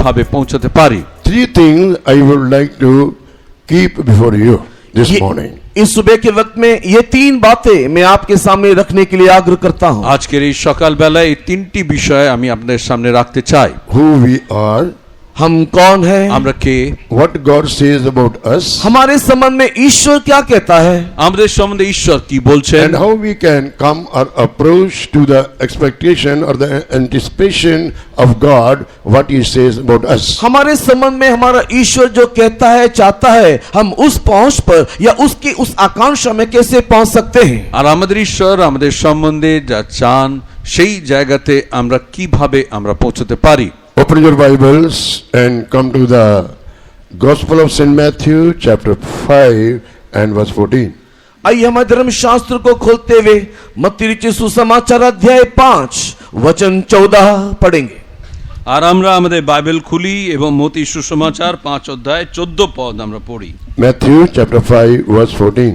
কিভাবে পৌঁছাতে পারি। Three things I would like to keep before you this morning. इस सुबह के वक्त में ये तीन बातें मैं आपके सामने रखने के लिए आग्रह करता हूं। আজকের এই সকালবেলায় এই তিনটি বিষয় আমি আপনাদের সামনে রাখতে চাই। Who we are, हम कौन हैं, আমরা কে, what God says about us, हमारे संबंध में ईश्वर क्या कहता है, আমাদের সম্বন্ধে ঈশ্বর কি বলছেন, and how we can come or approach to the expectation or the anticipation of God, what He says about us. हमारे संबंध में हमारा ईश्वर जो कहता है, चाहता है, हम उस पहुंच पर या उसकी उस आकांक्षा में कैसे पहुंच सकते हैं। আর আমাদের ঈশ্বর আমাদের সম্বন্ধে যা চান সেই জায়গাতে আমরা কিভাবে আমরা পৌঁছতে পারি। Open your Bibles and come to the Gospel of St. Matthew chapter 5 and verse 14. आइए हमारे धर्मशास्त्र को खोलते हुए मत्ती लिखित सुसमाचार अध्याय 5 वचन 14 पढ़ेंगे। আর আমরা আমাদের বাইবেল খুলি এবং মত্তি সুসমাচার 5 অধ্যায় 14 পদ আমরা পড়ি। Matthew chapter 5 verse 14.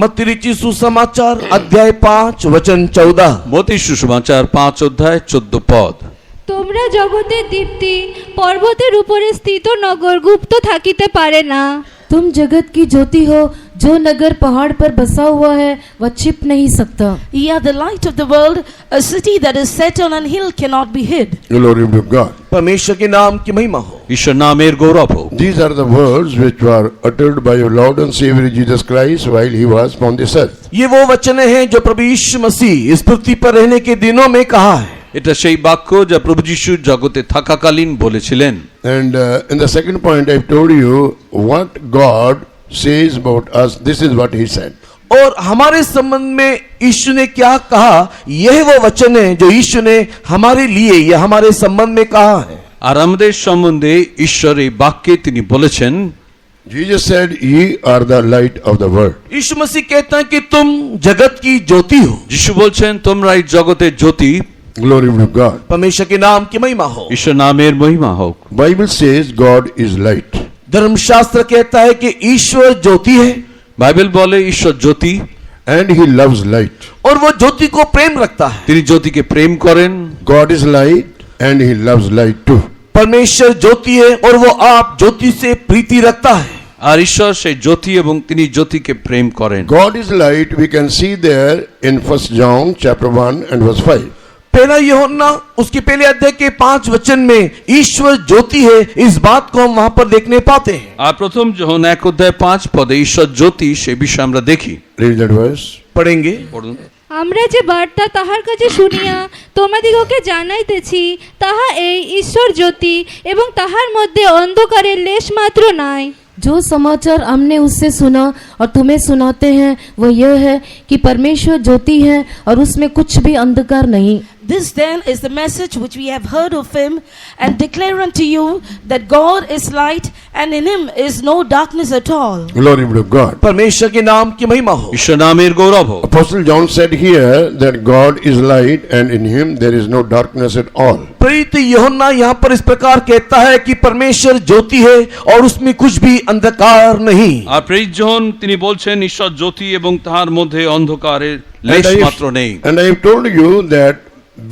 मत्ती लिखित सुसमाचार अध्याय 5 वचन 14। মত্তি সুসমাচার 5 অধ্যায় 14 পদ। তোমরা জগতের দীপ্তি, পর্বতের উপরে স্থিত নগর গুপ্ত থাকিতে পারে না। तुम जगत की ज्योति हो, जो नगर पहाड़ पर बसा हुआ है वह छिप नहीं सकता। Ye are the light of the world. A city that is set on an hill cannot be hid. Glory to God. परमेश्वर के नाम की महिमा हो। ঈশ্বর नामेर गौरव हो। These are the words which were uttered by your Lord and Savior Jesus Christ while He was upon this earth. ये वो वचन हैं जो प्रभु यीशु मसीह इस पृथ्वी पर रहने के दिनों में कहा है। এটা সেই বাক্য যা প্রভু যিশু জগতে থাকাকালীন বলেছিলেন। And in the second point I've told you what God says about us. This is what He said. और हमारे संबंध में यीशु ने क्या कहा, यह वो वचन है जो यीशु ने हमारे लिए या हमारे संबंध में कहा है। আর আমাদের সম্বন্ধে ঈশ্বর এই বাক্যে তিনি বলেছেন। Jesus said, "Ye are the light of the world." यीशु मसीह कहता है कि तुम जगत की ज्योति हो। যিশু বলছেন তোমরা এই জগতের জ্যোতি। Glory to God. परमेश्वर के नाम की महिमा हो। ঈশ্বর नामेर महिमा হোক। Bible says God is light. धर्मशास्त्र कहता है कि ईश्वर ज्योति है বাইবেল বলে ঈশ্বর জ্যোতি And He loves light. और वो ज्योति को प्रेम रखता है। তিনি জ্যোতিকে প্রেম করেন। God is light and He loves light too. परमेश्वर ज्योति है और वो आप ज्योति से प्रीति रखता है। আর ঈশ্বর সেই জ্যোতি এবং তিনি জ্যোতিকে প্রেম করেন। God is light, we can see there in 1 John chapter 1 and verse 5. पहला यूहन्ना उसके पहले अध्याय के 5 वचन में ईश्वर ज्योति है, इस बात को हम वहां पर देखने पाते हैं। আর প্রথম যোহন 1 অধ্যায় 5 পদে ঈশ্বর জ্যোতি সে বিষয় আমরা দেখি। Read that verse. पढ़ेंगे। পড়ুন। আমরা যে বার্তা তাহার কাছে শুনিয়া তোমাদিগকে জানাইতেছি তাহা এই ঈশ্বর জ্যোতি এবং তাহার মধ্যে অন্ধকারের লেশ মাত্র নাই। जो समाचार हमने उससे सुना और तुम्हें सुनाते हैं वह यह है कि परमेश्वर ज्योति है और उसमें कुछ भी अंधकार नहीं। This then is the message which we have heard of Him and declare unto you that God is light and in Him is no darkness at all. Glory to God. परमेश्वर के नाम की महिमा हो। ঈশ্বর नामेर गौरव হোক। Apostle John said here that God is light and in Him there is no darkness at all. प्रेरित यूहन्ना यहाँ पर इस प्रकार कहता है कि परमेश्वर ज्योति है और उसमें कुछ भी अंधकार नहीं। আর প্রেরিত যোহন তিনি বলছেন ঈশ্বর জ্যোতি এবং তাহার মধ্যে অন্ধকারের লেশ মাত্র নেই। And I have told you that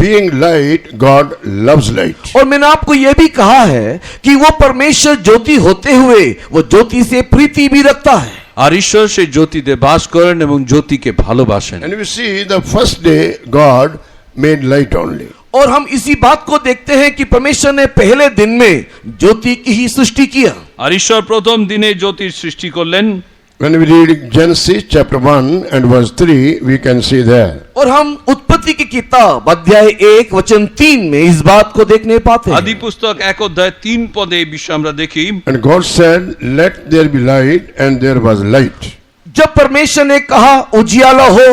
being light, God loves light. और मैंने आपको यह भी कहा है कि वो परमेश्वर ज्योति होते हुए वो ज्योति से प्रीति भी रखता है। আর ঈশ্বর সেই জ্যোতিতে বাস করেন এবং জ্যোতিকে ভালোবাসেন। And we see the first day God made light only. और हम इसी बात को देखते हैं कि परमेश्वर ने पहले दिन में ज्योति की ही सृष्टि किया। আর ঈশ্বর প্রথম দিনে জ্যোতির সৃষ্টি করলেন। When we read Genesis chapter 1 and verse 3, we can see there. और हम उत्पत्ति की किताब अध्याय 1 वचन 3 में इस बात को देखने पाते हैं। আদি পুস্তক 1 অধ্যায় 3 পদে এই বিষয় আমরা দেখি। And God said, "Let there be light," and there was light. जब परमेश्वर ने कहा उजियाला हो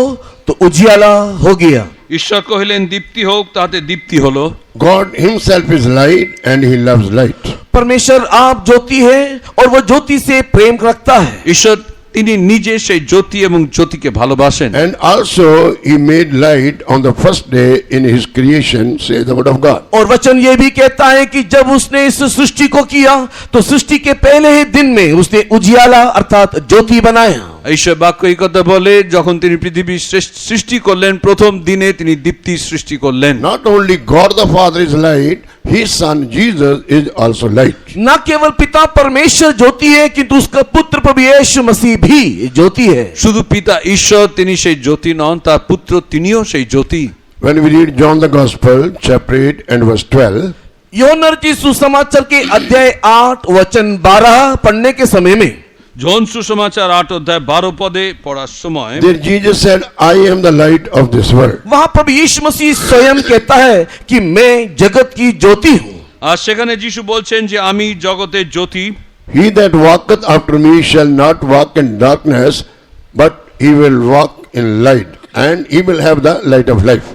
तो उजियाला हो गया। ঈশ্বর কহিলেন দীপ্তি হোক, তাতে দীপ্তি হলো। God Himself is light and He loves light. परमेश्वर आप ज्योति है और वो ज्योति से प्रेम रखता है। ঈশ্বর তিনি নিজে সেই জ্যোতি এবং জ্যোতিকে ভালোবাসেন। And also He made light on the first day in His creation, says the word of God. और वचन ये भी कहता है कि जब उसने इस सृष्टि को किया तो सृष्टि के पहले ही दिन में उसने उजियाला अर्थात ज्योति बनाया। ঈশ্বর বাক্য এই কথা বলে যখন তিনি পৃথিবী সৃষ্টি করলেন প্রথম দিনে তিনি দীপ্তি সৃষ্টি করলেন। Not only God the Father is light, his son Jesus is also light. न केवल पिता परमेश्वर ज्योति है किंतु उसका पुत्र प्रभु यीशु मसीह भी ज्योति है। শুধু পিতা ঈশ্বর তিনি সেই জ্যোতি নন, তার পুত্র তিনিও সেই জ্যোতি। When we read John the Gospel, chapter 8 and verse 12, यूहन्ना रचित सुसमाचार के अध्याय 8 वचन 12 पढ़ने के समय में জন সুসমাচার 8 অধ্যায় 12 পদে পড়ার সময় there Jesus said, I am the light of this world. वहां प्रभु यीशु मसीह स्वयं कहता है कि मैं जगत की ज्योति हूं। আর সেখানে যিশু বলছেন যে আমি জগতের জ্যোতি। He that walketh after me shall not walk in darkness, but he will walk in light, and he will have the light of life.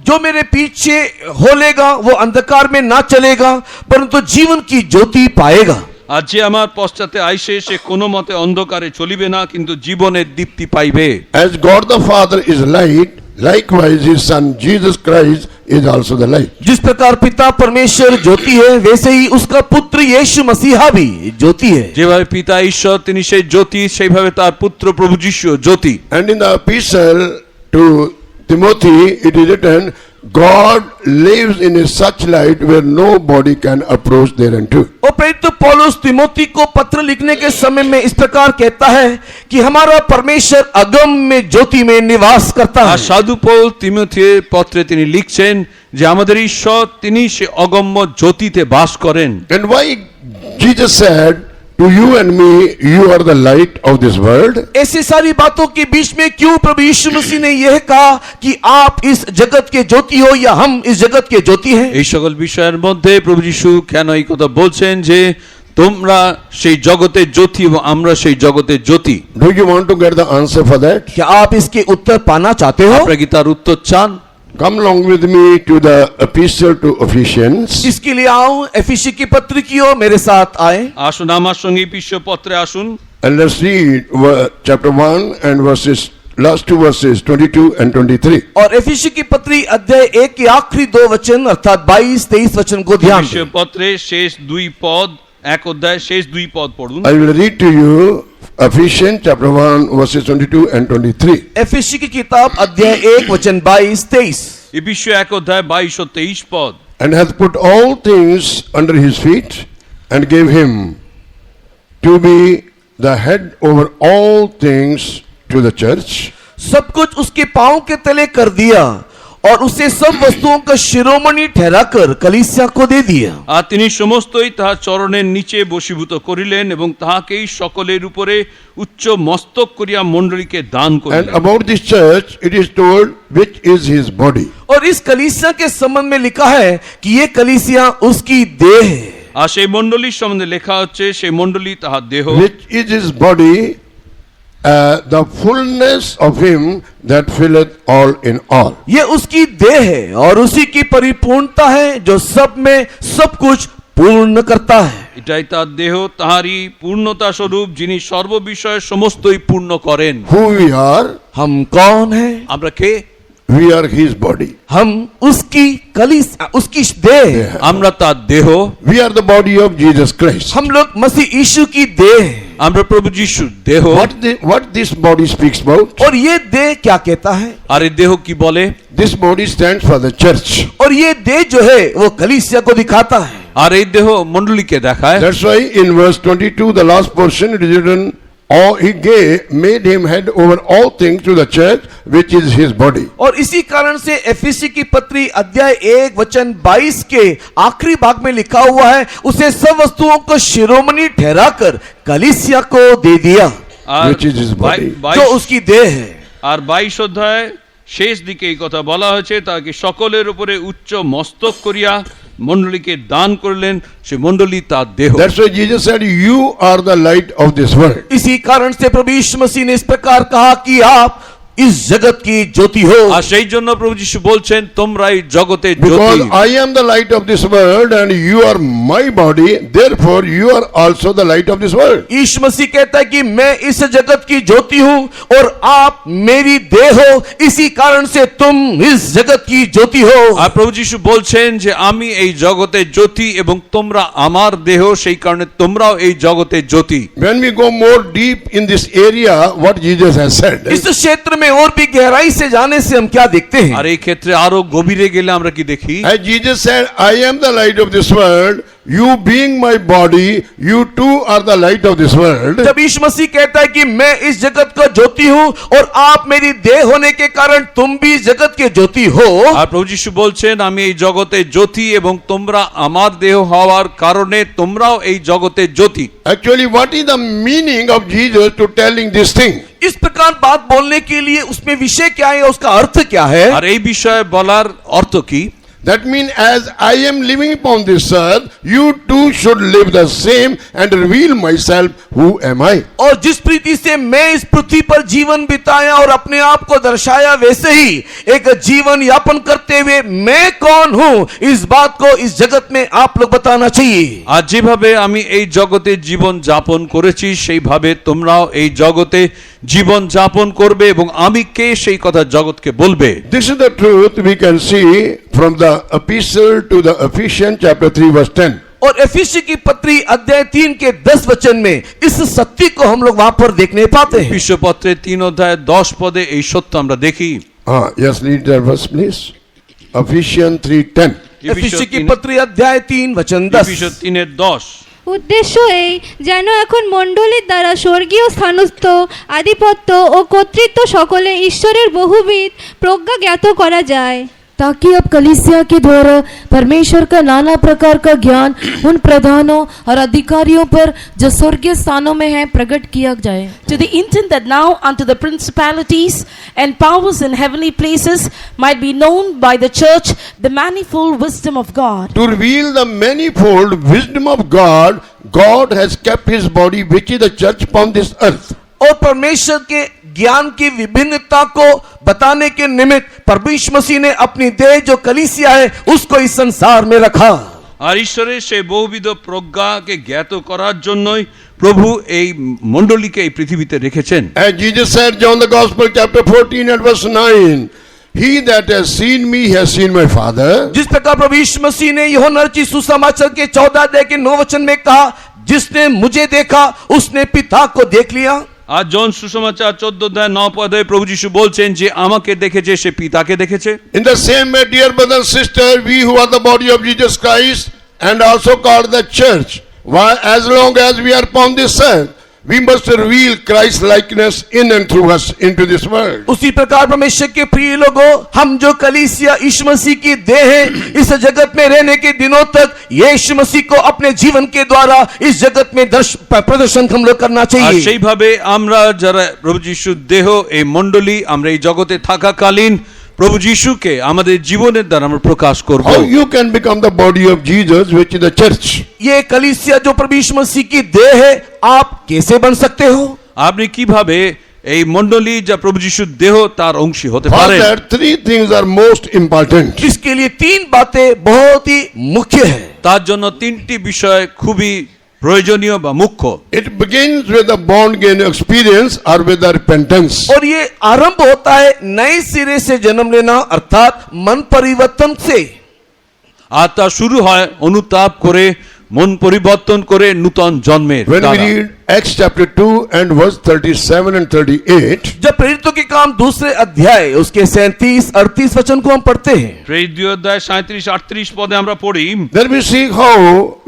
जो मेरे पीछे होलेगा वो अंधकार में ना चलेगा परंतु जीवन की ज्योति पाएगा। আর যে আমার পশ্চাতে আইসে সে কোনো মতে অন্ধকারে চলিবে না, কিন্তু জীবনের দীপ্তি পাইবে। As God the Father is light, likewise his son Jesus Christ is also the light. जिस प्रकार पिता परमेश्वर ज्योति है वैसे ही उसका पुत्र यीशु मसीहा भी ज्योति है। যেভাবে পিতা ঈশ্বর তিনি সেই জ্যোতি, সেইভাবে তার পুত্র প্রভু যিশু জ্যোতি। And in the epistle to Timothy it is written, God lives in a such light where nobody can approach thereunto. और प्रेरित पौलुस तिमोथी को पत्र लिखने के समय में इस प्रकार कहता है कि हमारा परमेश्वर अगम में ज्योति में निवास करता আর है। সাধু পৌল তিমোথের পত্রে তিনি লিখছেন যে আমাদের ঈশ্বর তিনি সে অগম্য জ্যোতিতে বাস করেন। And why Jesus said to you and me, you are the light of this world? ऐसी सारी बातों के बीच में क्यों प्रभु यीशु मसीह ने यह कहा कि आप इस जगत के ज्योति हो या हम इस जगत के ज्योति हैं? এই সকল বিষয়ের মধ্যে প্রভু যিশু কেন এই কথা বলছেন যে তোমরা সেই জগতের জ্যোতি এবং আমরা সেই জগতের জ্যোতি? Do you want to get the answer for that? क्या आप इसके उत्तर पाना चाहते हो? আপনারা কি তার উত্তর চান? Come along with me to the epistle to Ephesians. इसके लिए आओ एफिसी की पत्र की ओर मेरे साथ आए। আসুন আমার সঙ্গে এফেসীয় পত্রে আসুন। And let's read chapter 1 and verses, last two verses, 22 and 23. और एफिसी की पत्री अध्याय 1 के आखिरी 2 वचन अर्थात 22-23 वचन को ध्यान এফেসীয় दें। পত্রে শেষ দুই পদ, এক অধ্যায় শেষ দুই পদ পড়ুন। I will read to you Ephesians chapter 1 verses 22 and 23. एफिसी की किताब अध्याय 1 वचन 22-23। এফেসীয় 1 অধ্যায় 22 ও 23 পদ। And hath put all things under his feet, and gave him to be the head over all things to the church, सब कुछ उसके पांव के तले कर दिया और उसे सब वस्तुओं का शिरोमणि ठहराकर कलीसिया को दे दिया। আর তিনি সমস্তই তাহার চরণের নিচে বশীভূত করিলেন এবং তাহাকেই সকলের উপরে উচ্চ মস্তক করিয়া মণ্ডলীকে দান and করিলেন। about this church it is told, which is his body. और इस कलीसिया के संबंध में लिखा है कि ये कलीसिया उसकी देह है। আর সেই মণ্ডলীর সম্বন্ধে লেখা হচ্ছে সেই মণ্ডলী তাহার দেহ, Which is his body, the fullness of him that filleth all in all. ये उसकी देह है और उसी की परिपूर्णता है जो सब में सब कुछ पूर्ण करता है। এটাই তার দেহ, তাহারই পূর্ণতা স্বরূপ, যিনি সর্ববিষয়ে সমস্তই পূর্ণ করেন। Who we are? हम कौन हैं? আমরা কে? We are his body. हम उसकी कलीसिया उसकी देह हैं। আমরা তার দেহ, We are the body of Jesus Christ. हम लोग मसीह यीशु की देह हैं। আমরা প্রভু যিশুর দেহ। What this body speaks about? और ये देह क्या कहता है? আর এই দেহ কি বলে? This body stands for the church. और ये देह जो है वो कलीसिया को दिखाता है। আর এই দেহ মণ্ডলীকে দেখায়। That's why in verse 22, the last portion, it is written, or he made him head over all things to the church, which is his body. और इसी कारण से एफिसी की पत्री अध्याय 1 वचन 22 के आखिरी भाग में लिखा हुआ है, उसे सब वस्तुओं को शिरोमणि ठहराकर कलीसिया को दे दिया আর Which is his body. जो उसकी देह है। আর 22 অধ্যায় শেষ দিকে এই কথা বলা হয়েছে, তাকে সকলের উপরে উচ্চ মস্তক করিয়া মণ্ডলীকে দান করলেন, সে মণ্ডলী তার দেহ। That's why Jesus said, you are the light of this world. इसी कारण से प्रभु यीशु मसीह ने इस प्रकार कहा कि आप इस जगत की ज्योति हो। আর সেই জন্য প্রভু যিশু বলছেন তোমরাই জগতের Because Jyoti. I am the light of this world and you are my body, therefore you are also the light of this world. यीशु मसीह कहता है कि मैं इस जगत की ज्योति हूँ और आप मेरी देह हो, इसी कारण से तुम इस जगत की ज्योति हो। আর প্রভু যিশু বলছেন যে আমি এই জগতের জ্যোতি এবং তোমরা আমার দেহ, সেই কারণে তোমরাও এই জগতের জ্যোতি। When we go more deep in this area, what Jesus has said, इस क्षेत्र में इसमें और भी गहराई से जाने से हम क्या देखते हैं? আর এই ক্ষেত্রে আরো গভীরে গেলে আমরা কি দেখি? As Jesus said, I am the light of this world. You being my body, you too are the light of this world. जब यीशु मसीह कहता है कि मैं इस जगत का ज्योति हूँ और आप मेरी देह होने के कारण तुम भी इस जगत के ज्योति हो, আর প্রভু যিশু বলছেন আমি এই জগতে জ্যোতি এবং তোমরা আমার দেহ হওয়ার কারণে তোমরাও এই জগতে জ্যোতি। Actually, what is the meaning of Jesus to telling this thing? इस प्रकार बात बोलने के लिए उसमें विषय क्या है, उसका अर्थ क्या है? আর এই বিষয়ে বলার অর্থ কি? That means as I am living upon this earth, you too should live the same and reveal myself, who am I? और जिस प्रीति से मैं इस पृथ्वी पर जीवन बिताया और अपने आप को दर्शाया, वैसे ही एक जीवन यापन करते हुए मैं कौन हूँ, इस बात को इस जगत में आप लोग बताना चाहिए। আর যেভাবে আমি এই জগতে জীবন যাপন করেছি সেইভাবে তোমরাও এই জগতে জীবন যাপন করবে এবং আমি কে সেই কথা জগৎকে বলবে। This is the truth we can see from the epistle to the Ephesians chapter 3 verse 10. और एफिसी की पत्री अध्याय 3 के 10 वचन में इस सत्य को हम लोग वहां पर देखने पाते हैं। বিশ্বপত্রে 3 অধ্যায় 10 পদে এই সত্য আমরা দেখি। Yes, read that verse please. Ephesians 3:10. एफिसी की पत्री अध्याय 3 वचन 10। এফেসীয় 3:10। উদ্দেশ্য এই যেন এখন মণ্ডলীর দ্বারা স্বর্গীয় স্থানস্থ আধিপত্য ও কর্তৃত্ব সকলে ঈশ্বরের বহুবিধ প্রজ্ঞা জ্ঞাত করা যায়, ताकि अब कलीसिया के द्वारा परमेश्वर का नाना प्रकार का ज्ञान उन प्रधानों और अधिकारियों पर जो स्वर्गीय स्थानों में है प्रकट किया जाए। To the intent that now unto the principalities and powers in heavenly places might be known by the church the manifold wisdom of God. To reveal the manifold wisdom of God, God has kept his body, which is the church, upon this earth. और परमेश्वर के ज्ञान की विभिन्नता को बताने के निमित्त परमेश्वर मसीह ने अपनी देह जो कलीसिया है उसको इस संसार में रखा। আর ঈশ্বরের সেই বহুবিধ প্রজ্ঞাকে জ্ঞাত করার জন্যই প্রভু এই মণ্ডলীকে এই পৃথিবীতে রেখেছেন। As Jesus said, John the Gospel chapter 14 and verse 9, he that has seen me has seen my Father. जिस प्रकार प्रभु यीशु मसीह ने यूहन्ना रचित सुसमाचार के 14 अध्याय के 9 वचन में कहा, जिसने मुझे देखा उसने पिता को देख लिया। আর জন সুসমাচার 14 অধ্যায় 9 পদে প্রভু যিশু বলছেন যে আমাকে দেখেছে সে পিতাকে দেখেছে। In the same way, dear brother and sister, we who are the body of Jesus Christ and also called the church, why as long as we are upon this earth, we must reveal Christ's likeness in and through us into this world. उसी प्रकार परमेश्वर के प्रिय लोगों, हम जो कलीसिया यीशु मसीह की देह है, इस जगत में रहने के दिनों तक यीशु मसीह को अपने जीवन के द्वारा इस जगत में प्रदर्शन हम लोग करना আর चाहिए। সেইভাবে আমরা যারা প্রভু যিশুর দেহ এই মণ্ডলী আমরা এই জগতে থাকাকালীন প্রভু যিশুকে আমাদের জীবনের দ্বারা আমরা প্রকাশ করব। How you can become the body of Jesus, which is the church? ये कलीसिया जो प्रभु यीशु मसीह की देह है, आप कैसे बन सकते हो? আপনি কিভাবে এই মণ্ডলী যা প্রভু যিশুর দেহ তার অংশী হতে For পারেন? that, three things are most important. इसके लिए 3 बातें बहुत ही मुख्य है। তার জন্য 3টি বিষয় খুবই প্রয়োজনীয় বা মুখ্য। It begins with the born again experience or with the repentance. और ये आरंभ होता है नए सिरे से जन्म लेना अर्थात मन परिवर्तन से। আর তা শুরু হয় অনুতাপ করে মন পরিবর্তন করে নূতন জন্মের When we দ্বারা। read Acts chapter 2 and verse 37 and 38, जब प्रेरितों के काम दूसरे अध्याय उसके 37-38 वचन को हम पढ़ते हैं, প্রেরিত 2 অধ্যায় 37-38 পদে আমরা পড়ি, then we see how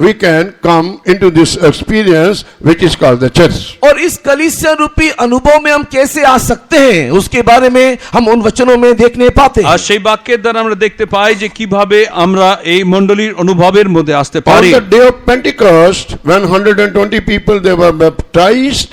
we can come into this experience which is called the church. और इस कलीसिया रूपी अनुभव में हम कैसे आ सकते हैं उसके बारे में हम उन वचनों में देखने पाते আর हैं। সেই বাক্যের দ্বারা আমরা দেখতে পাই যে কিভাবে আমরা এই মণ্ডলীর অনুভবের মধ্যে আসতে On পারি। the day of Pentecost, when 120 people they were baptized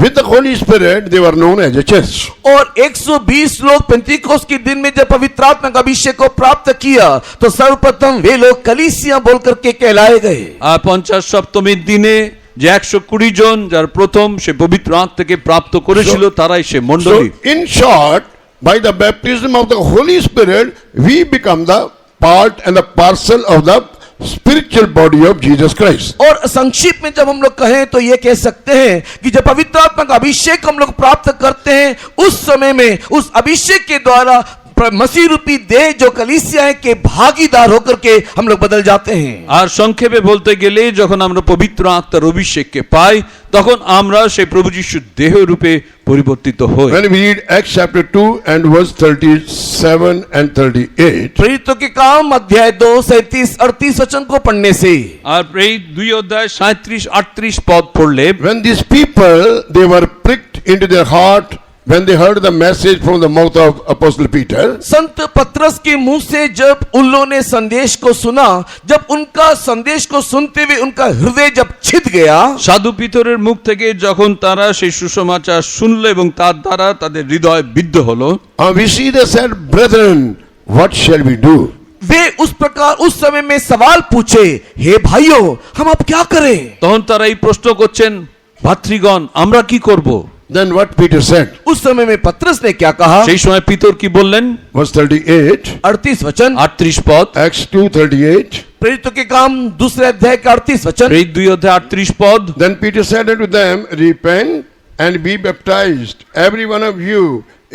with the Holy Spirit, they were known as a church. और 120 लोग पेंतीकोस्त के दिन में जब पवित्र आत्मा का अभिषेक को प्राप्त किया तो सर्वप्रथम वे लोग कलीसिया बोल करके कहलाए गए। আর 50 সপ্তমীর দিনে যে 120 জন যার প্রথম সে পবিত্র আত্মা থেকে প্রাপ্ত করেছিল তারাই সে So, মণ্ডলী। in short, by the baptism of the Holy Spirit, we become the part and the parcel of the spiritual body of Jesus Christ. और संक्षिप्त में जब हम लोग कहें तो ये कह सकते हैं कि जब पवित्र आत्मा का अभिषेक हम लोग प्राप्त करते हैं उस समय में उस अभिषेक के द्वारा मसीह रूपी देह जो कलीसिया है के भागीदार होकर के हम लोग बदल जाते हैं। আর সংক্ষেপে বলতে গেলে যখন আমরা পবিত্র আত্মার অভিষেককে পাই তখন আমরা সেই প্রভু যিশুর দেহ রূপে পরিবর্তিত হই। When we read Acts chapter 2 and verse 37 and 38, प्रेरितों के काम अध्याय 2 37-38 वचन को पढ़ने से আর এই 2 অধ্যায় 37-38 পদ পড়লে when these people, they were pricked into their heart when they heard the message from the mouth of Apostle Peter, संत पतरस के मुंह से जब उन लोगों ने संदेश को सुना, जब उनका संदेश को सुनते हुए उनका हृदय जब छिद गया, সাধু পিতরের মুখ থেকে যখন তারা সেই সুসমাচার শুনলো এবং তার দ্বারা তাদের হৃদয় বিদ্ধ হলো, we see they said, brethren, what shall we do? वे उस प्रकार उस समय में सवाल पूछे, हे भाइयों, हम अब क्या करें? তখন তারা এই প্রশ্ন করছেন, ভাতৃগণ আমরা কি করব? Then what Peter said, उस समय में पतरस ने क्या कहा? সেই সময় পিতর কি বললেন? verse 38, 38 वचन, 38 পদ, Acts 2:38. प्रेरितों के काम दूसरे अध्याय का 38 वचन। এই 2 অধ্যায় 38 পদ, Then Peter said unto them, repent and be baptized, every one of you,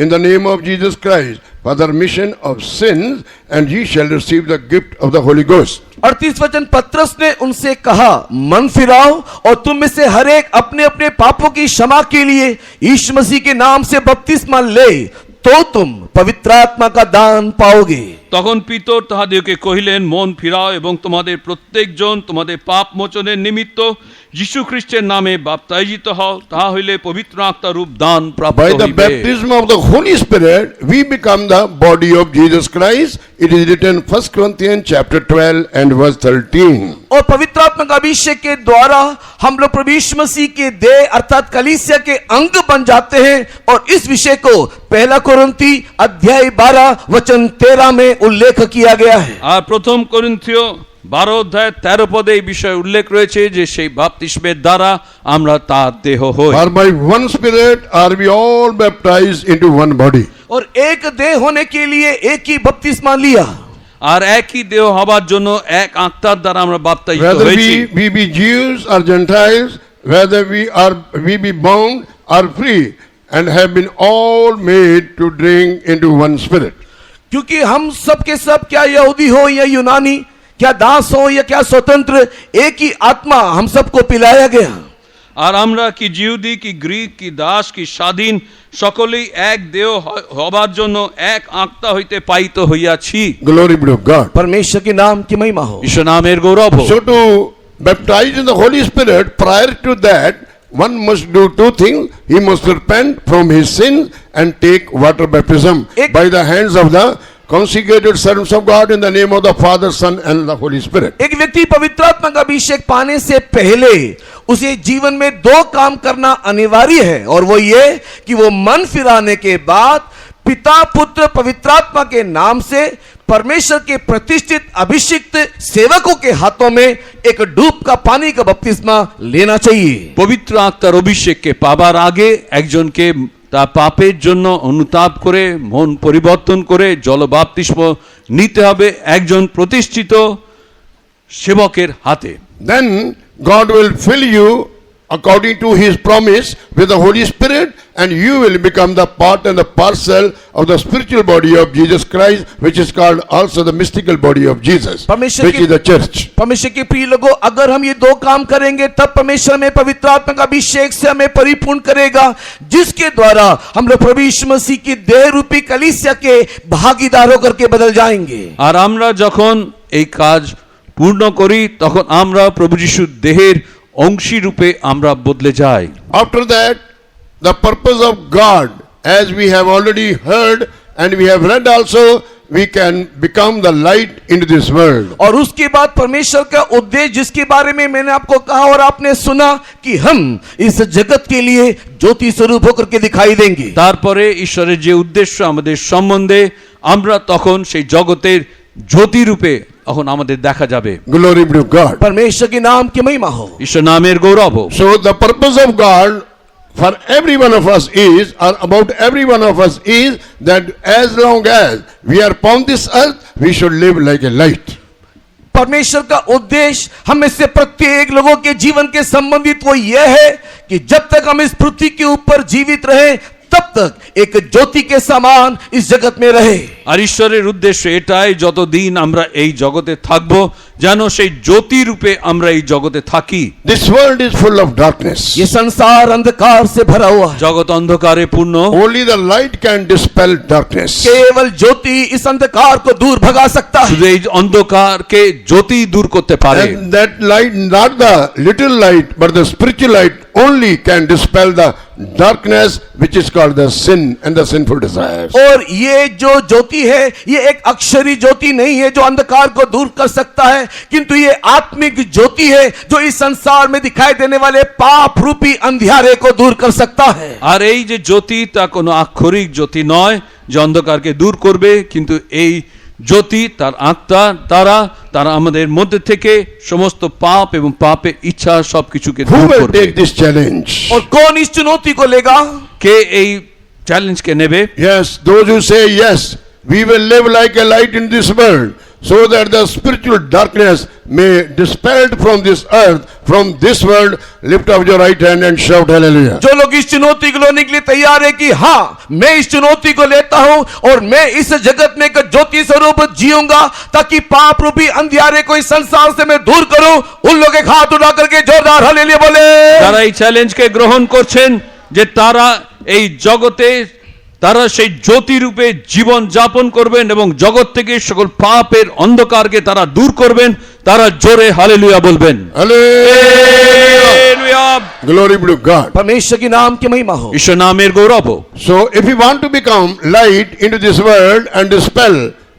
in the name of Jesus Christ, for the remission of sins, and ye shall receive the gift of the Holy Ghost. 38 वचन, पतरस ने उनसे कहा, मन फिराओ और तुम में से हर एक अपने अपने पापों की क्षमा के लिए यीशु मसीह के नाम से बपतिस्मा ले, तो तुम पवित्र आत्मा का दान पाओगे। তখন পিতর তাহাদেরকে কহিলেন, মন ফিরাও এবং তোমাদের প্রত্যেকজন তোমাদের পাপ মোচনের নিমিত্ত যীশু খ্রিস্টের নামে বাপ্তাইজিত হও, তাহা হইলে পবিত্র আত্মার রূপ দান প্রাপ্ত By the হইবে। baptism of the Holy Spirit, we become the body of Jesus Christ. It is written 1 Corinthians chapter 12 and verse 13. और पवित्र आत्मा का अभिषेक के द्वारा हम लोग प्रभु यीशु मसीह के देह अर्थात कलीसिया के अंग बन जाते हैं, और इस विषय को पहला कोरिन्थी अध्याय 12 वचन 13 में उल्लेख किया गया है। আর প্রথম করিন্থীয় 12 অধ্যায় 13 পদে এই বিষয়ে উল্লেখ রয়েছে যে সেই বাপ্তিস্মের দ্বারা আমরা তার দেহ হই। For by one Spirit are we all baptized into one body. और एक देह होने के लिए एक ही बपतिस्मा लिया। আর একই দেহ হবার জন্য এক আত্মার দ্বারা আমরা বাপ্তাইজিত Whether হয়েছি। we be Jews or Gentiles, whether we be bound or free, and have been all made to drink into one Spirit. क्योंकि हम सब के सब, क्या यहूदी हो या यूनानी, क्या दास हो या क्या स्वतंत्र, एक ही आत्मा हम सबको पिलाया गया। আর আমরা কি জিহুদি কি গ্রিক কি দাস কি স্বাধীন সকলেই এক দেহ হবার জন্য এক আত্মা হইতে পাইত হইয়াছি। Glory be to God. परमेश्वर के नाम की महिमा हो। ঈশ্বর নামের গৌরব হোক। So to baptize in the Holy Spirit, prior to that, one must do two things. He must repent from his sins and take water baptism by the hands of the consecrated servants of God in the name of the Father, Son and the Holy Spirit. एक व्यक्ति पवित्र आत्मा का अभिषेक पाने से पहले उसे जीवन में दो काम करना अनिवार्य है, और वो ये कि वो मन फिराने के बाद पिता पुत्र पवित्र आत्मा के नाम से परमेश्वर के प्रतिष्ठित अभिषिक्त सेवकों के हाथों में एक डूब का पानी का बपतिस्मा लेना चाहिए। পবিত্র আত্মার অভিষেককে পাবার আগে একজনকে তা পাপের জন্য অনুতাপ করে মন পরিবর্তন করে জলবাপ্তিস্ম নিতে হবে একজন প্রতিষ্ঠিত সেবকের হাতে। Then God will fill you according to his promise with the Holy Spirit, and you will become the part and the parcel of the spiritual body of Jesus Christ, which is called also the mystical body of Jesus, परमेश्वर which के- is the church. परमेश्वर के प्रिय लोगों, अगर हम ये दो काम करेंगे तब परमेश्वर में पवित्र आत्मा का अभिषेक से हमें परिपूर्ण करेगा, जिसके द्वारा हम लोग प्रभु यीशु मसीह की देह रूपी कलीसिया के भागीदार होकर के बदल जाएंगे। আর আমরা যখন এই কাজ পূর্ণ করি তখন আমরা প্রভু যিশুর দেহের অংশী রূপে আমরা বদলে যাই। After that, the purpose of God, as we have already heard and we have read also, we can become the light into this world. और उसके बाद परमेश्वर का उद्देश्य जिसके बारे में मैंने आपको कहा और आपने सुना कि हम इस जगत के लिए ज्योति स्वरूप होकर के दिखाई देंगे। তারপরে ঈশ্বরের যে উদ্দেশ্য আমাদের সম্বন্ধে আমরা তখন সেই জগতের জ্যোতি রূপে তখন আমাদের দেখা যাবে। Glory be to God. परमेश्वर के नाम की महिमा हो। ঈশ্বর নামের গৌরব হোক। So the purpose of God for every one of us is, or about every one of us is, that as long as we are upon this earth, we should live like a light. परमेश्वर का उद्देश्य हम में से प्रत्येक लोगों के जीवन के संबंधित वो यह है कि जब तक हम इस पृथ्वी के ऊपर जीवित रहे तब तक एक ज्योति के समान इस जगत में रहे। আর ঈশ্বরের উদ্দেশ্য এটাই, যতদিন আমরা এই জগতে থাকব যেন সেই জ্যোতি রূপে আমরা এই জগতে থাকি। This world is full of darkness. ये संसार अंधकार से भरा हुआ है। জগৎ অন্ধকারে পূর্ণ, Only the light can dispel darkness. केवल ज्योति इस अंधकार को दूर भगा सकता है। শুধু এই অন্ধকারকে জ্যোতি দূর করতে পারে। And that light, not the little light, but the spiritual light only can dispel the darkness which is called the sin and the sinful desires. और ये जो ज्योति है, ये एक अक्षरी ज्योति नहीं है जो अंधकार को दूर कर सकता है, किंतु ये आत्मिक ज्योति है जो इस संसार में दिखाई देने वाले पाप रूपी अंधियारे को दूर कर सकता है। আর এই যে জ্যোতি তা কোনো আক্ষরিক জ্যোতি নয় যে অন্ধকারকে দূর করবে, কিন্তু এই জ্যোতি তার আত্মার দ্বারা তারা আমাদের মধ্যে থেকে সমস্ত পাপ এবং পাপের ইচ্ছা সবকিছুকে Who দূর will করবে। take this challenge? और कौन इस चुनौती को लेगा? কে এই চ্যালেঞ্জকে নেবে? Yes, those who say yes, we will live like a light in this world, so that the spiritual darkness may dispelled from this earth, from this world. Lift up your right hand and shout hallelujah. जो लोग इस चुनौती को लेने के लिए तैयार है कि हाँ, मैं इस चुनौती को लेता हूं और मैं इस जगत में एक ज्योति स्वरूप जीऊंगा ताकि पाप रूपी अंधियारे को इस संसार से मैं दूर करूं, उन लोग एक हाथ उठा करके जोरदार हालेलुया बोले। যারা এই চ্যালেঞ্জকে গ্রহণ করছেন যে তারা এই জগতে তারা সেই জ্যোতি রূপে জীবন যাপন করবেন এবং জগৎ থেকে সকল পাপের অন্ধকারকে তারা দূর করবেন, তারা জোরে হালেলুয়া বলবেন। Hallelujah. Glory be to God. परमेश्वर के नाम की महिमा हो। ঈশ্বর নামের গৌরব হোক। So if we want to become light into this world and dispel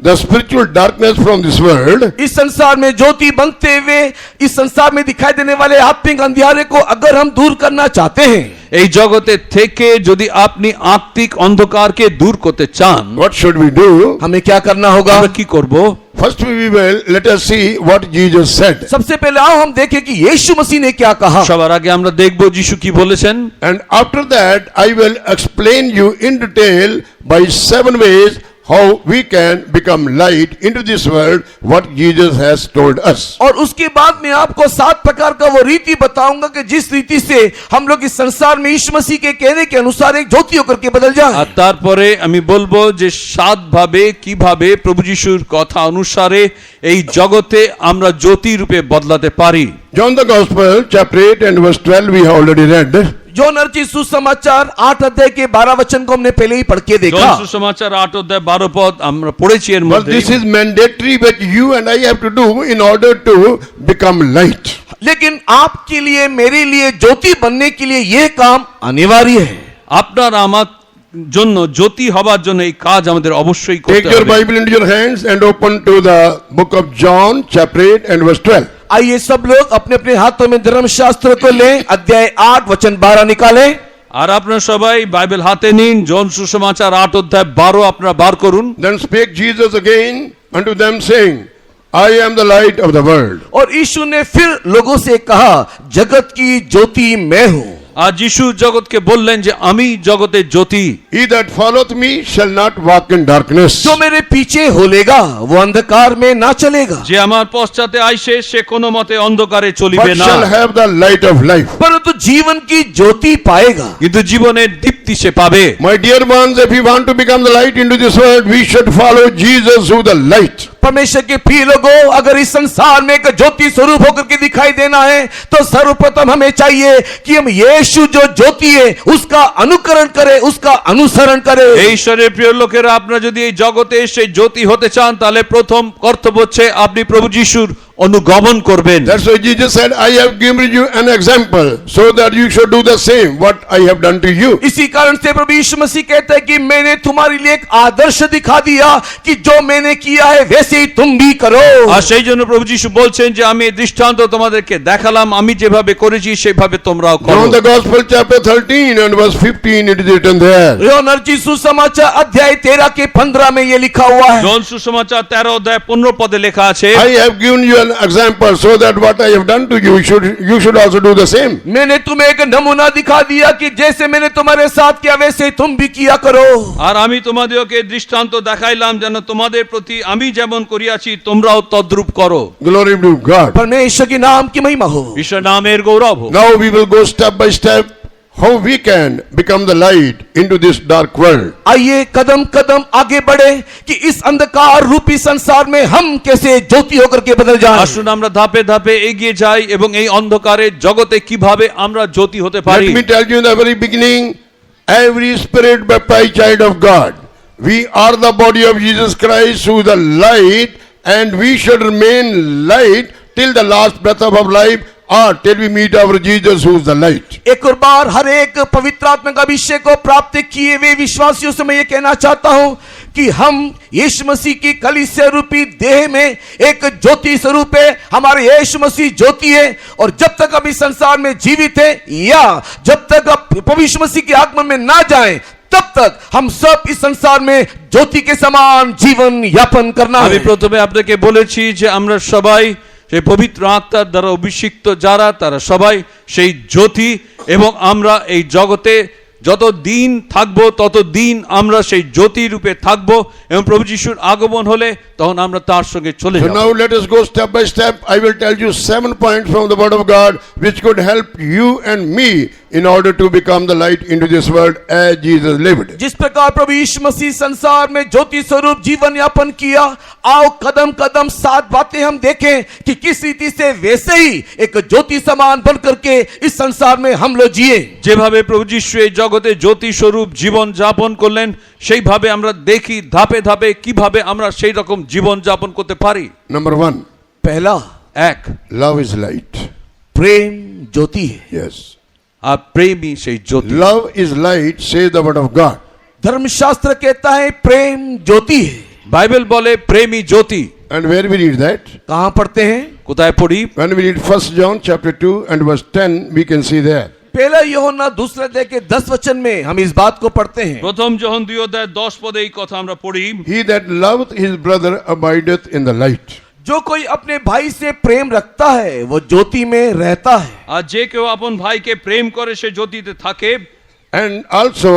the spiritual darkness from this world, इस संसार में ज्योति बनते हुए इस संसार में दिखाई देने वाले आत्मिक अंधियारे को अगर हम दूर करना चाहते हैं, এই জগতে থেকে যদি আপনি আত্মিক অন্ধকারকে দূর করতে চান, what should we do? हमें क्या करना होगा? আমরা কি করব? First we will let us see what Jesus said. सबसे पहले आओ हम देखें कि यीशु मसीह ने क्या कहा। সবার আগে আমরা দেখব যিশু কি বলেছেন। And after that I will explain you in detail by 7 ways how we can become light into this world, what Jesus has told us. और उसके बाद मैं आपको 7 प्रकार का वो रीति बताऊंगा कि जिस रीति से हम लोग इस संसार में यीशु मसीह के कहने के अनुसार एक ज्योति होकर के बदल जाए। আর তারপরে আমি বলবো যে 7 ভাবে কিভাবে প্রভু যিশুর কথা অনুসারে এই জগতে আমরা জ্যোতি রূপে বদলাতে পারি। John the Gospel chapter 8 and verse 12 we have already read. जो नरची सुसमाचार 8 अध्याय के 12 वचन को हमने पहले ही पढ़ के देखा। জন সুসমাচার 8 অধ্যায় 12 পদ আমরা পড়েছি। এর But মধ্যে this is mandatory that you and I have to do in order to become light. लेकिन आपके लिए मेरे लिए ज्योति बनने के लिए यह काम अनिवार्य है। আপনার আমার জন্য জ্যোতি হবার জন্য এই কাজ আমাদের অবশ্যই Take করতে your হবে। Bible into your hands and open to the book of John chapter 8 and verse 12. आइए सब लोग अपने अपने हाथों में धर्मशास्त्र को लें, अध्याय 8 वचन 12 निकालें। আর আপনারা সবাই বাইবেল হাতে নিন। জন সুসমাচার 8 অধ্যায় 12 আপনারা বার করুন। Then spake Jesus again unto them saying, I am the light of the world. और यीशु ने फिर लोगों से कहा, जगत की ज्योति मैं हूं। আর যিশু জগৎকে বললেন যে আমি জগতের জ্যোতি। He that followeth me shall not walk in darkness, जो मेरे पीछे होलेगा वो अंधकार में ना चलेगा, যে আমার পশ্চাতে আইসে সে কোনো মতে অন্ধকারে but চলিবে না, shall have the light of life. परंतु जीवन की ज्योति पाएगा। কিন্তু জীবনের দীপ্তি সে পাবে। My dear ones, if we want to become the light into this world, we should follow Jesus who the light. परमेश्वर के प्रिय लोगों, अगर इस संसार में एक ज्योति स्वरूप होकर के दिखाई देना है तो सर्वप्रथम हमें चाहिए कि हम यीशु जो ज्योति है उसका अनुकरण करें, उसका अनुसरण करें। এই ঈশ্বরের প্রিয় লোকেরা, আপনারা যদি এই জগতে সেই জ্যোতি হতে চান তাহলে প্রথম কর্তব্য হচ্ছে আপনি প্রভু যিশুর অনুগমন করবেন। That's why Jesus said, I have given you an example so that you should do the same what I have done to you. इसी कारण से प्रभु यीशु मसीह कहता है कि मैंने तुम्हारे लिए एक आदर्श दिखा दिया कि जो मैंने किया है वैसे ही तुम भी करो। আর সেই জন্য প্রভু যিশু বলছেন যে আমি এই দৃষ্টান্ত তোমাদেরকে দেখালাম, আমি যেভাবে করেছি সেভাবে তোমরাও করো। John the Gospel chapter 13 and verse 15 it is written there. Yohanna सुसमाचार अध्याय 13 के 15 में ये लिखा हुआ है। জন সুসমাচার 13 অধ্যায় 15 পদে লেখা আছে, I have given you an example so that what I have done to you, you should also do the same. मैंने तुम्हें एक नमूना दिखा दिया कि जैसे मैंने तुम्हारे साथ किया वैसे ही तुम भी किया करो। আর আমি তোমাদেরকে দৃষ্টান্ত দেখাইলাম যেন তোমাদের প্রতি আমি যেমন করিয়াছি তোমরাও তদ্রূপ করো। Glory be to God. परमेश्वर के नाम की महिमा हो। ঈশ্বর নামের গৌরব হোক। Now we will go step by step how we can become the light into this dark world. आइए कदम कदम आगे बढ़े कि इस अंधकार रूपी संसार में हम कैसे ज्योति होकर के बदल जाएं। আসুন আমরা ধাপে ধাপে এগিয়ে যাই এবং এই অন্ধকারের জগতে কিভাবে আমরা জ্যোতি হতে পারি। Let me tell you in the very beginning, every spirit baptized child of God, we are the body of Jesus Christ who is the light, and we should remain light till the last breath of our life, or till we meet our Jesus who is the light. एक और बार हर एक पवित्र आत्मा का अभिषेक को प्राप्त किए हुए विश्वासियों से मैं ये कहना चाहता हूं कि हम यीशु मसीह की कलीसिया रूपी देह में एक ज्योति स्वरूप है। हमारे यीशु मसीह ज्योति है, और जब तक हम इस संसार में जीवित है या जब तक आप प्रभु यीशु मसीह के आगमन में ना जाएं, तब तक हम सब इस संसार में ज्योति के समान जीवन यापन करना আমি है। প্রথমে আপনাকে বলেছি যে আমরা সবাই সেই পবিত্র আত্মার দ্বারা অভিষিক্ত যারা তারা সবাই সেই জ্যোতি, এবং আমরা এই জগতে যত দিন থাকবো তত দিন আমরা সেই জ্যোতি রূপে থাকবো, এবং প্রভু যিশুর আগমন হলে তখন আমরা তার সঙ্গে চলে So যাব। now let us go step by step. I will tell you 7 points from the word of God which could help you and me in order to become the light into this world as Jesus lived. जिस प्रकार प्रभु यीशु मसीह संसार में ज्योति स्वरूप जीवन यापन किया, आओ कदम कदम 7 बातें हम देखें कि किस रीति से वैसे ही एक ज्योति समान बन करके इस संसार में हम लोग जिए। যেভাবে প্রভু যিশু এই জগতে জ্যোতি স্বরূপ জীবন যাপন করলেন, সেইভাবে আমরা দেখি ধাপে ধাপে কিভাবে আমরা সেই রকম জীবন যাপন করতে পারি। Number 1, पहला, এক, love is light. प्रेम ज्योति है। Yes. আর প্রেমই সেই জ্যোতি। Love is light, says the word of God. धर्मशास्त्र कहता है प्रेम ज्योति है। বাইবেল বলে প্রেমই জ্যোতি। And where we read that? कहां पढ़ते हैं? কোথায় পড়ি? When we read 1 John chapter 2 and verse 10, we can see there. पहला यूहन्ना दूसरे अध्याय के 10 वचन में हम इस बात को पढ़ते हैं। প্রথম যোহন 2 অধ্যায় 10 পদে এই কথা আমরা পড়ি। He that loveth his brother abideth in the light. जो कोई अपने भाई से प्रेम रखता है वो ज्योति में रहता है। আর যে কেউ আপন ভাইকে প্রেম করে সে জ্যোতিতে থাকে। And also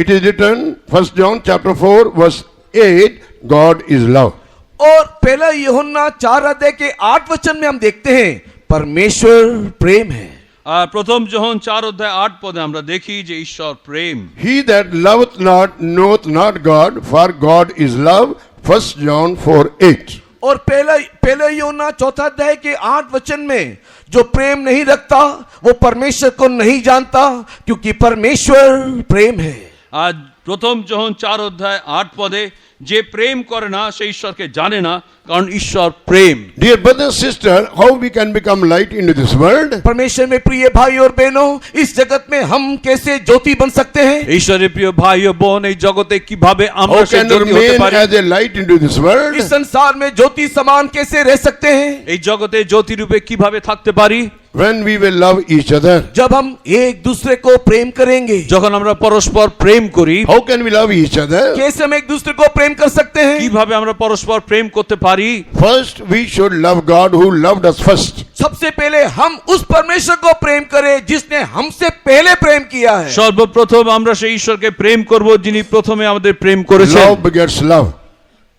it is written 1 John chapter 4 verse 8, God is love. और पहला यूहन्ना 4 अध्याय के 8 वचन में हम देखते हैं परमेश्वर प्रेम है। আর প্রথম যোহন 4 অধ্যায় 8 পদে আমরা দেখি যে ঈশ্বর প্রেম। He that loveth not knoweth not God, for God is love. 1 John 4:8. और पहला यूहन्ना 4 अध्याय के 8 वचन में जो प्रेम नहीं रखता वो परमेश्वर को नहीं जानता, क्योंकि परमेश्वर प्रेम है। আর প্রথম যোহন 4 অধ্যায় 8 পদে যে প্রেম করে না সে ঈশ্বরকে জানে না, কারণ ঈশ্বর প্রেম। Dear brother and sister, how we can become light into this world? परमेश्वर में प्रिय भाई और बहनों, इस जगत में हम कैसे ज्योति बन सकते हैं? ঈশ্বরের প্রিয় ভাই ও বোন, এই জগতে কিভাবে আমরা How সেই can জ্যোতি হতে remain পারি? as a light into this world? इस संसार में ज्योति समान कैसे रह सकते हैं? এই জগতে জ্যোতি রূপে কিভাবে থাকতে পারি? When we will love each other. जब हम एक दूसरे को प्रेम करेंगे। যখন আমরা পরস্পর প্রেম করি। How can we love each other? कैसे हम एक दूसरे को प्रेम कर सकते हैं? কিভাবে আমরা পরস্পর প্রেম করতে পারি? First, we should love God who loved us first. सबसे पहले हम उस परमेश्वर को प्रेम करें जिसने हमसे पहले प्रेम किया है। সর্বপ্রথম আমরা সেই ঈশ্বরকে প্রেম করব যিনি প্রথমে আমাদের প্রেম করেছেন। Love begets love.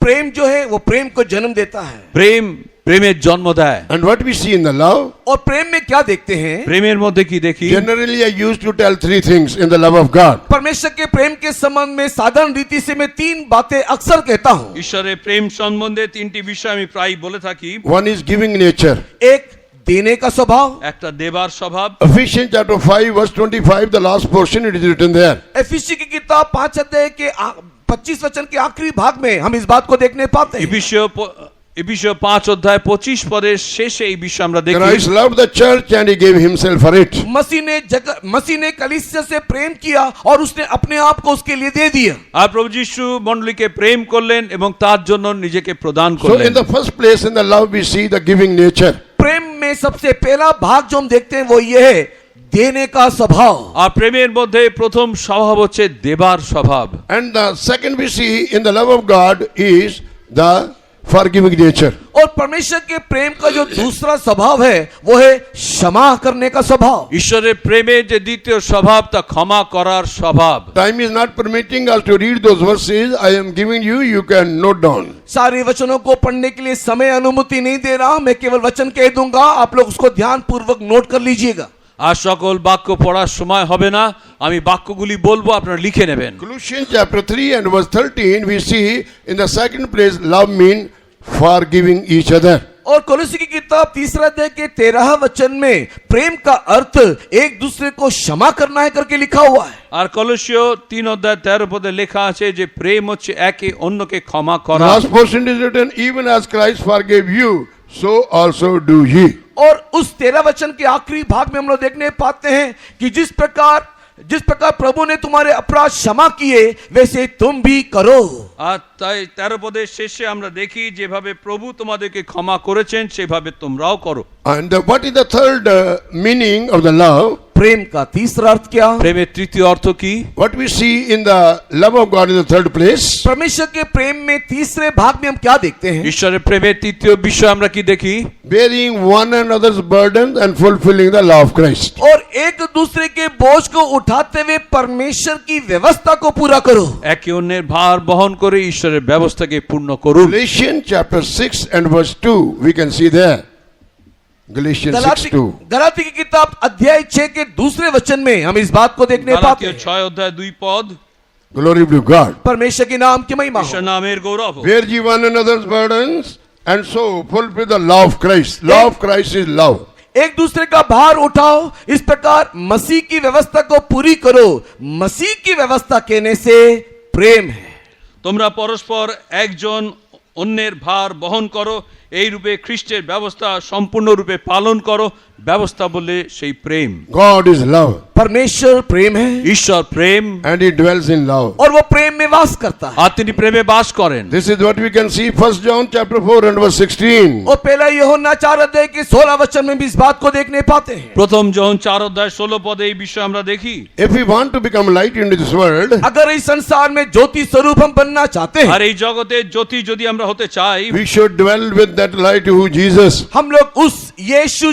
प्रेम जो है वो प्रेम को जन्म देता है। প্রেম প্রেমের জন্ম দেয়। And what we see in the love, और प्रेम में क्या देखते हैं? প্রেমের মধ্যে কি দেখি? generally I used to tell 3 things in the love of God. परमेश्वर के प्रेम के संबंध में साधारण रीति से मैं 3 बातें अक्सर कहता हूँ। ঈশ্বরের প্রেম সম্বন্ধে 3টি বিষয় আমি প্রায় বলে থাকি। One is giving nature. एक देने का स्वभाव। একটা দেবার স্বভাব। Ephesians chapter 5 verse 25, the last portion, it is written there. एफिसी की किताब 5 अध्याय के 25 वचन के आखिरी भाग में हम इस बात को देखने पाते हैं। এফেসীয় 5 অধ্যায় 25 পদের শেষে এই বিষয় আমরা দেখি। Christ loved the church and he gave himself for it. मसीह ने कलीसिया से प्रेम किया और उसने अपने आप को उसके लिए दे दिया। আর প্রভু যিশু মণ্ডলীকে প্রেম করলেন এবং তার জন্য নিজেকে প্রদান So করলেন। in the first place in the love we see the giving nature. प्रेम में सबसे पहला भाग जो हम देखते हैं वो ये है देने का स्वभाव। আর প্রেমের মধ্যে প্রথম স্বভাব হচ্ছে দেবার স্বভাব। And the second we see in the love of God is the forgiving nature. और परमेश्वर के प्रेम का जो दूसरा स्वभाव है वो है क्षमा करने का स्वभाव। ঈশ্বরের প্রেমে যে দ্বিতীয় স্বভাব তা ক্ষমা করার স্বভাব। Time is not permitting us to read those verses. I am giving you, you can note down. सारे वचनों को पढ़ने के लिए समय अनुमति नहीं दे रहा, मैं केवल वचन कह दूंगा, आप लोग उसको ध्यान पूर्वक नोट कर लीजिएगा। আর সকল বাক্য পড়ার সময় হবে না, আমি বাক্যগুলি বলবো, আপনারা লিখে নেবেন। Colossians chapter 3 and verse 13, we see in the second place, love mean forgiving each other. और कोलोसी की किताब 3 अध्याय के 13 वचन में प्रेम का अर्थ एक दूसरे को क्षमा करना है करके लिखा हुआ है। আর কলসীয় 3 অধ্যায় 13 পদে লেখা আছে যে প্রেম হচ্ছে একে অন্যকে ক্ষমা The করা। last portion is written, even as Christ forgave you, so also do ye. और उस 13 वचन के आखिरी भाग में हम लोग देखने पाते हैं कि जिस प्रकार प्रभु ने तुम्हारे अपराध क्षमा किए वैसे तुम भी करो। আর তাই 13 পদের শেষে আমরা দেখি যেভাবে প্রভু তোমাদেরকে ক্ষমা করেছেন সেভাবে তোমরাও করো। And what is the third meaning of the love? प्रेम का तीसरा अर्थ क्या? প্রেমের তৃতীয় অর্থ কি? What we see in the love of God in the third place? परमेश्वर के प्रेम में तीसरे भाग में हम क्या देखते हैं? ঈশ্বরের প্রেমের তৃতীয় বিষয় আমরা কি দেখি? Bearing one another's burdens and fulfilling the law of Christ. और एक दूसरे के बोझ को उठाते हुए परमेश्वर की व्यवस्था को पूरा करो। একে অন্যের ভার বহন করে ঈশ্বরের ব্যবস্থাকে পূর্ণ করুন। Galatians chapter 6 and verse 2, we can see there. Galatians 6:2. Galati की किताब अध्याय 6 के दूसरे वचन में हम इस बात को देखने पाते গালাতীয় हैं। 6 অধ্যায় 2 পদ। Glory be to God. परमेश्वर के नाम की महिमा ঈশ্বর हो। নামের গৌরব হোক। Bear ye one another's burdens and so fulfill the law of Christ. Law of Christ is love. एक दूसरे का भार उठाओ, इस प्रकार मसीह की व्यवस्था को पूरी करो। मसीह की व्यवस्था कहने से प्रेम है। তোমরা পরস্পর একজন অন্যের ভার বহন করো, এই রূপে খ্রিস্টের ব্যবস্থা সম্পূর্ণরূপে পালন করো। ব্যবস্থা বলে সেই প্রেম। God is love परमेश्वर प्रेम है ঈশ্বর প্রেম and he dwells in love. और वो प्रेम में वास करता है। আর তিনি প্রেমে বাস করেন। This is what we can see 1 John chapter 4 and verse 16. और पहला यूहन्ना 4 अध्याय के 16 वचन में भी इस बात को देखने पाते हैं। প্রথম জন 4 অধ্যায় 16 পদে এই বিষয় আমরা দেখি। If we want to become light into this world, अगर इस संसार में ज्योति स्वरूप हम बनना चाहते আর हैं, এই জগতে জ্যোতি যদি আমরা হতে চাই, we should dwell with that light who Jesus. हम लोग उस यीशु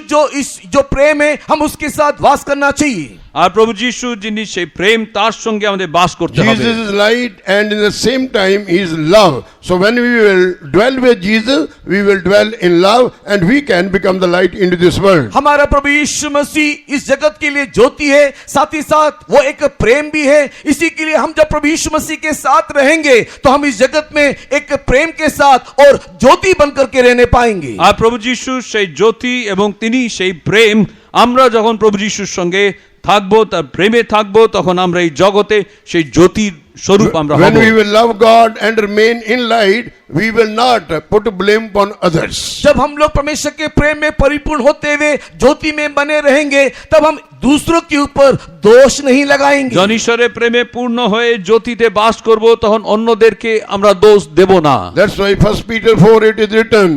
जो प्रेम है हम उसके साथ वास करना चाहिए। আর প্রভু যিশু যিনি সেই প্রেম, তার সঙ্গে আমাদের বাস করতে হবে। Jesus is light and in the same time he is love. So when we will dwell with Jesus, we will dwell in love and we can become the light into this world. हमारा प्रभु यीशु मसीह इस जगत के लिए ज्योति है, साथ ही साथ वो एक प्रेम भी है। इसी के लिए हम जब प्रभु यीशु मसीह के साथ रहेंगे तो हम इस जगत में एक प्रेम के साथ और ज्योति बनकर के रहने पाएंगे। আর প্রভু যিশু সেই জ্যোতি এবং তিনি সেই প্রেম। আমরা যখন প্রভু যিশুর সঙ্গে থাকবো, তার প্রেমে থাকবো, তখন আমরা এই জগতে সেই জ্যোতির স্বরূপ আমরা When হব। we will love God and remain in light, we will not put blame upon others. जब हम लोग परमेश्वर के प्रेम में परिपूर्ण होते हुए ज्योति में बने रहेंगे तब हम दूसरों के ऊपर दोष नहीं लगाएंगे। যখন ঈশ্বরের প্রেমে পূর্ণ হয়ে জ্যোতিতে বাস করব, তখন অন্যদেরকে আমরা দোষ দেব না। That's why 1 Peter 4:8 is written,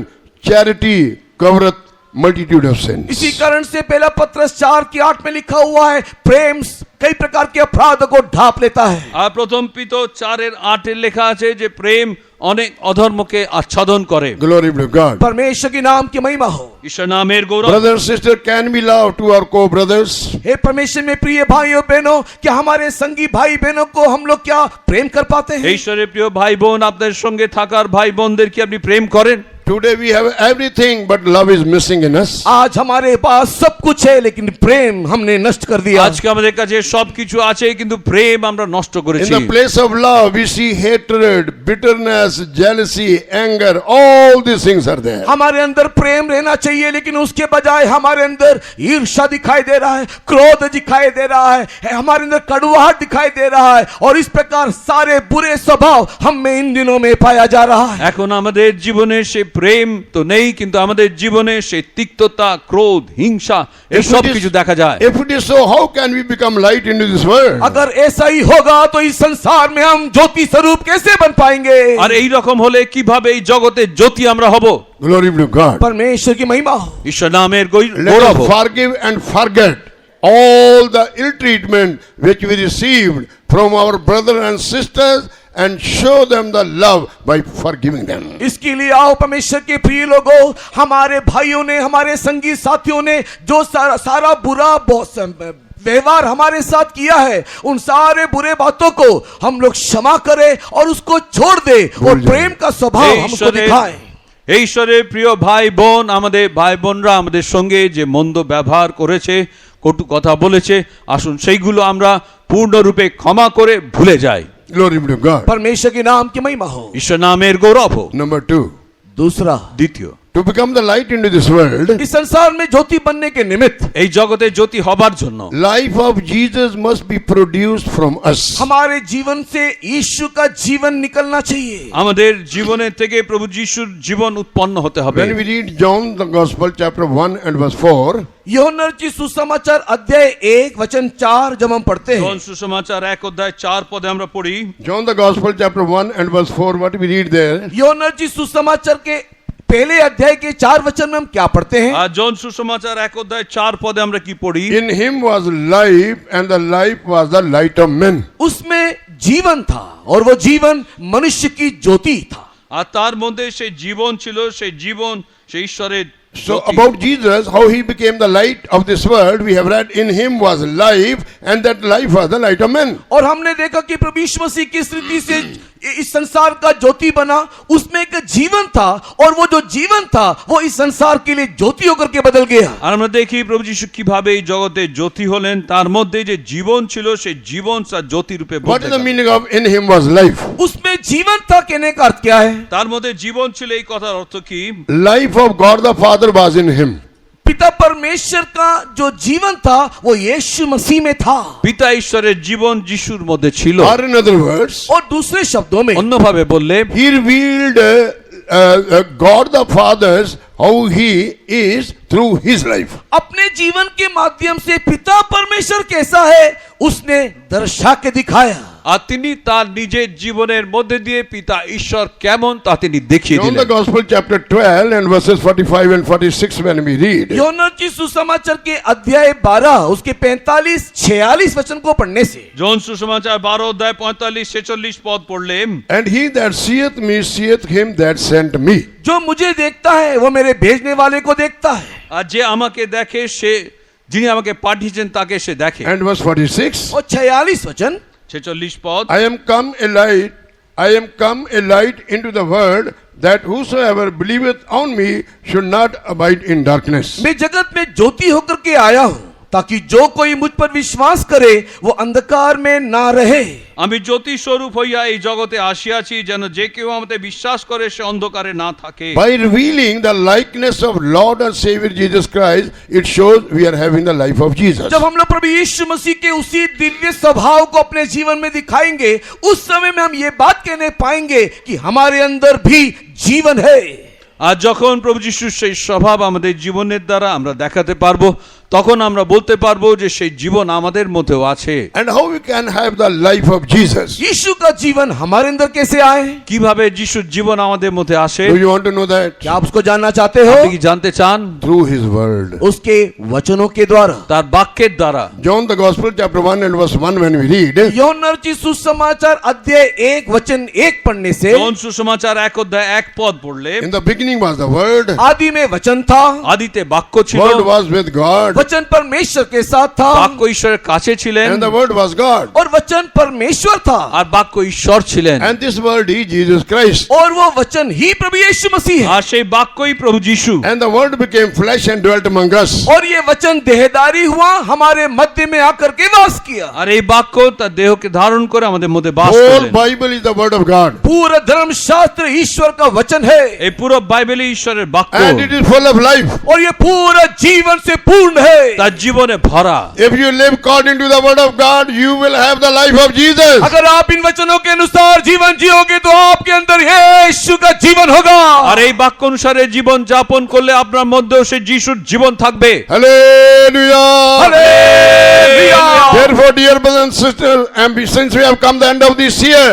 charity covereth multitude of sins. इसी कारण से पहला पत्रस 4:8 में लिखा हुआ है, प्रेम कई प्रकार के अपराध को ढांप लेता है। আর প্রথম পিতো 4:8 লেখা আছে যে প্রেম অনেক অধর্মকে আচ্ছাদন করে। Glory be to God. परमेश्वर के नाम की महिमा हो। ঈশ্বর নামের গৌরব। Brothers and sisters, can we love to our co-brothers? हे परमेश्वर में प्रिय भाइयों बहनों, क्या हमारे संगी भाई बहनों को हम लोग क्या प्रेम कर पाते हैं? ঈশ্বরের প্রিয় ভাই বোন, আপনাদের সঙ্গে থাকার ভাই বোনদের কি আপনি প্রেম করেন? Today we have everything but love is missing in us. आज हमारे पास सब कुछ है लेकिन प्रेम हमने नष्ट कर दिया। আজকে আমাদের কাছে সবকিছু আছে কিন্তু প্রেম আমরা নষ্ট In করেছি। the place of love, we see hatred, bitterness, jealousy, anger. All these things are there. हमारे अंदर प्रेम रहना चाहिए लेकिन उसके बजाय हमारे अंदर ईर्ष्या दिखाई दे रहा है, क्रोध दिखाई दे रहा है, हमारे अंदर कड़वाहट दिखाई दे रहा है और इस प्रकार सारे बुरे स्वभाव हम में इन दिनों में पाया जा रहा है। এখন আমাদের জীবনে সে প্রেম তো নেই, কিন্তু আমাদের জীবনে সেই তিক্ততা, ক্রোধ, হিংসা এই সব কিছু দেখা যায়। If it is so, how can we become light into this world? अगर ऐसा ही होगा तो इस संसार में हम ज्योति स्वरूप कैसे बन पाएंगे? আর এই রকম হলে কিভাবে এই জগতে জ্যোতি আমরা হব? Glory be to God. परमेश्वर की महिमा हो। ঈশ্বর নামের Let গৌরব us হোক। forgive and forget all the ill treatment which we received from our brothers and sisters and show them the love by forgiving them. इसके लिए आओ परमेश्वर के प्रिय लोगों, हमारे भाइयों ने, हमारे संगी साथियों ने जो सारा बुरा व्यवहार हमारे साथ किया है, उन सारे बुरे बातों को हम लोग क्षमा करें और उसको छोड़ दे और प्रेम का स्वभाव हमको दिखाएं। এই ঈশ্বরের প্রিয় ভাই বোন, আমাদের ভাই বোনরা আমাদের সঙ্গে যে মন্দ ব্যবহার করেছে, কটু কথা বলেছে, আসুন সেইগুলো আমরা পূর্ণরূপে ক্ষমা করে ভুলে যাই। Glory be to God. परमेश्वर के नाम की महिमा हो। ঈশ্বর নামের গৌরব হোক। Number 2, दूसरा, দ্বিতীয়, to become the light into this world, इस संसार में ज्योति बनने के निमित्त এই জগতে জ্যোতি হবার জন্য life of Jesus must be produced from us. हमारे जीवन से यीशु का जीवन निकलना चाहिए। আমাদের জীবনের থেকে প্রভু যিশুর জীবন উৎপন্ন হতে হবে। When we read John the Gospel chapter 1 and verse 4, यूहन्ना की सुसमाचार अध्याय 1 वचन 4 जब हम पढ़ते हैं, জন সুসমাচার 1 অধ্যায় 4 পদে আমরা পড়ি, John the Gospel chapter 1 and verse 4, what we read there? यूहन्ना की सुसमाचार के पहले अध्याय के 4 वचन में हम क्या पढ़ते हैं? আর জন সুসমাচার 1 অধ্যায় 4 পদে আমরা কি পড়ি? In him was life, and the life was the light of men. उसमें जीवन था और वो जीवन मनुष्य की ज्योति था। আর তার মধ্যে সেই জীবন ছিল, সেই জীবন সেই ঈশ্বরের So Jyoti. about Jesus, how he became the light of this world, we have read in him was life, and that life was the light of men. और हमने देखा कि प्रभु यीशु मसीह की स्थिति से इस संसार का ज्योति बना, उसमें एक जीवन था और वो जो जीवन था वो इस संसार के लिए ज्योति होकर के बदल गया। আর আমরা দেখি প্রভু যিশু কিভাবে এই জগতে জ্যোতি হলেন, তার মধ্যে যে জীবন ছিল সেই জীবন তার জ্যোতি রূপে What is বদলে the গেল। meaning of in him was life? उसमें जीवन था कहने का अर्थ क्या है? তার মধ্যে জীবন ছিল এই কথার অর্থ কি? Life of God the Father was in him. पिता परमेश्वर का जो जीवन था वो यीशु मसीह में था। পিতা ঈশ্বরের জীবন যিশুর মধ্যে ছিল। Or in other words, और दूसरे शब्दों में অন্যভাবে বললে he revealed God the Father's how he is through his life. अपने जीवन के माध्यम से पिता परमेश्वर कैसा है उसने दर्शा के दिखाया। আর তিনি তার নিজের জীবনের মধ্যে দিয়ে পিতা ঈশ্বর কেমন তা তিনি দেখিয়ে John the দিলেন। Gospel chapter 12 and verses 45 and 46 when we read, यूहन्ना की सुसमाचार के अध्याय 12 उसके 45-46 वचन को पढ़ने से জন সুসমাচার 12 অধ্যায় 45-46 পদ পড়লে, and he that seeth me seeth him that sent me. जो मुझे देखता है वो मेरे भेजने वाले को देखता है। আর যে আমাকে দেখে সে যিনি আমাকে পাঠিয়েছেন তাকে সে দেখে। And verse 46, और 46 वचन, 46 পদ, I am come a light into the world, that whosoever believeth on me should not abide in darkness. मैं जगत में ज्योति होकर के आया हूँ ताकि जो कोई मुझ पर विश्वास करे वो अंधकार में ना रहे। আমি জ্যোতি স্বরূপ হইয়া এই জগতে আসিয়াছি যেন যে কেউ আমাতে বিশ্বাস করে সে অন্ধকারে না থাকে। By revealing the likeness of Lord and Savior Jesus Christ, it shows we are having the life of Jesus. जब हम लोग प्रभु यीशु मसीह के उसी दिव्य स्वभाव को अपने जीवन में दिखाएंगे उस समय में हम ये बात कहने पाएंगे कि हमारे अंदर भी जीवन है। আর যখন প্রভু যিশুর সেই স্বভাব আমাদের জীবনের দ্বারা আমরা দেখাতে পারবো, তখন আমরা বলতে পারবো যে সেই জীবন আমাদের মধ্যেও আছে। And how we can have the life of Jesus? यीशु का जीवन हमारे अंदर कैसे आए? কিভাবে যিশুর জীবন আমাদের মধ্যে আসে? Do you want to know that? क्या आप उसको जानना चाहते हो? আপনি কি জানতে চান? Through his word. उसके वचनों के द्वारा। তার বাক্যের দ্বারা। John the Gospel chapter 1 and verse 1 when we read, यूहन्ना की सुसमाचार अध्याय 1 वचन 1 पढ़ने से, জন সুসমাচার 1 অধ্যায় 1 পদ পড়লে, in the beginning was the word, आदि में वचन था, আদিতে বাক্য ছিল, word was with God, वचन परमेश्वर के साथ था বাক্য ঈশ্বরের কাছে ছিলেন, and the word was God. और वचन परमेश्वर था আর বাক্য ঈশ্বর ছিলেন। And this word is Jesus Christ. और वो वचन ही प्रभु यीशु मसीह है। আর সেই বাক্যই প্রভু যিশু। And the word became flesh and dwelt among us. और ये वचन देहधारी हुआ हमारे मध्य में आकर के वास किया। আর এই বাক্য তার দেহকে ধারণ করে আমাদের মধ্যে বাস Whole করলেন। Bible is the word of God. पूरा धर्म शास्त्र ईश्वर का वचन है এই পুরো বাইবেলই ঈশ্বরের বাক্য। And it is full of life. और ये पूरा जीवन से पूर्ण है। তার জীবনে ভরা। If you live according to the word of God, you will have the life of Jesus. अगर आप इन वचनों के अनुसार जीवन जियोगे तो आपके अंदर यीशु का जीवन होगा। আর এই বাক্য অনুসারে জীবন যাপন করলে আপনার মধ্যেও সেই যিশুর জীবন থাকবে। Hallelujah. Hallelujah. Therefore, dear brothers and sisters, and since we have come the end of this year,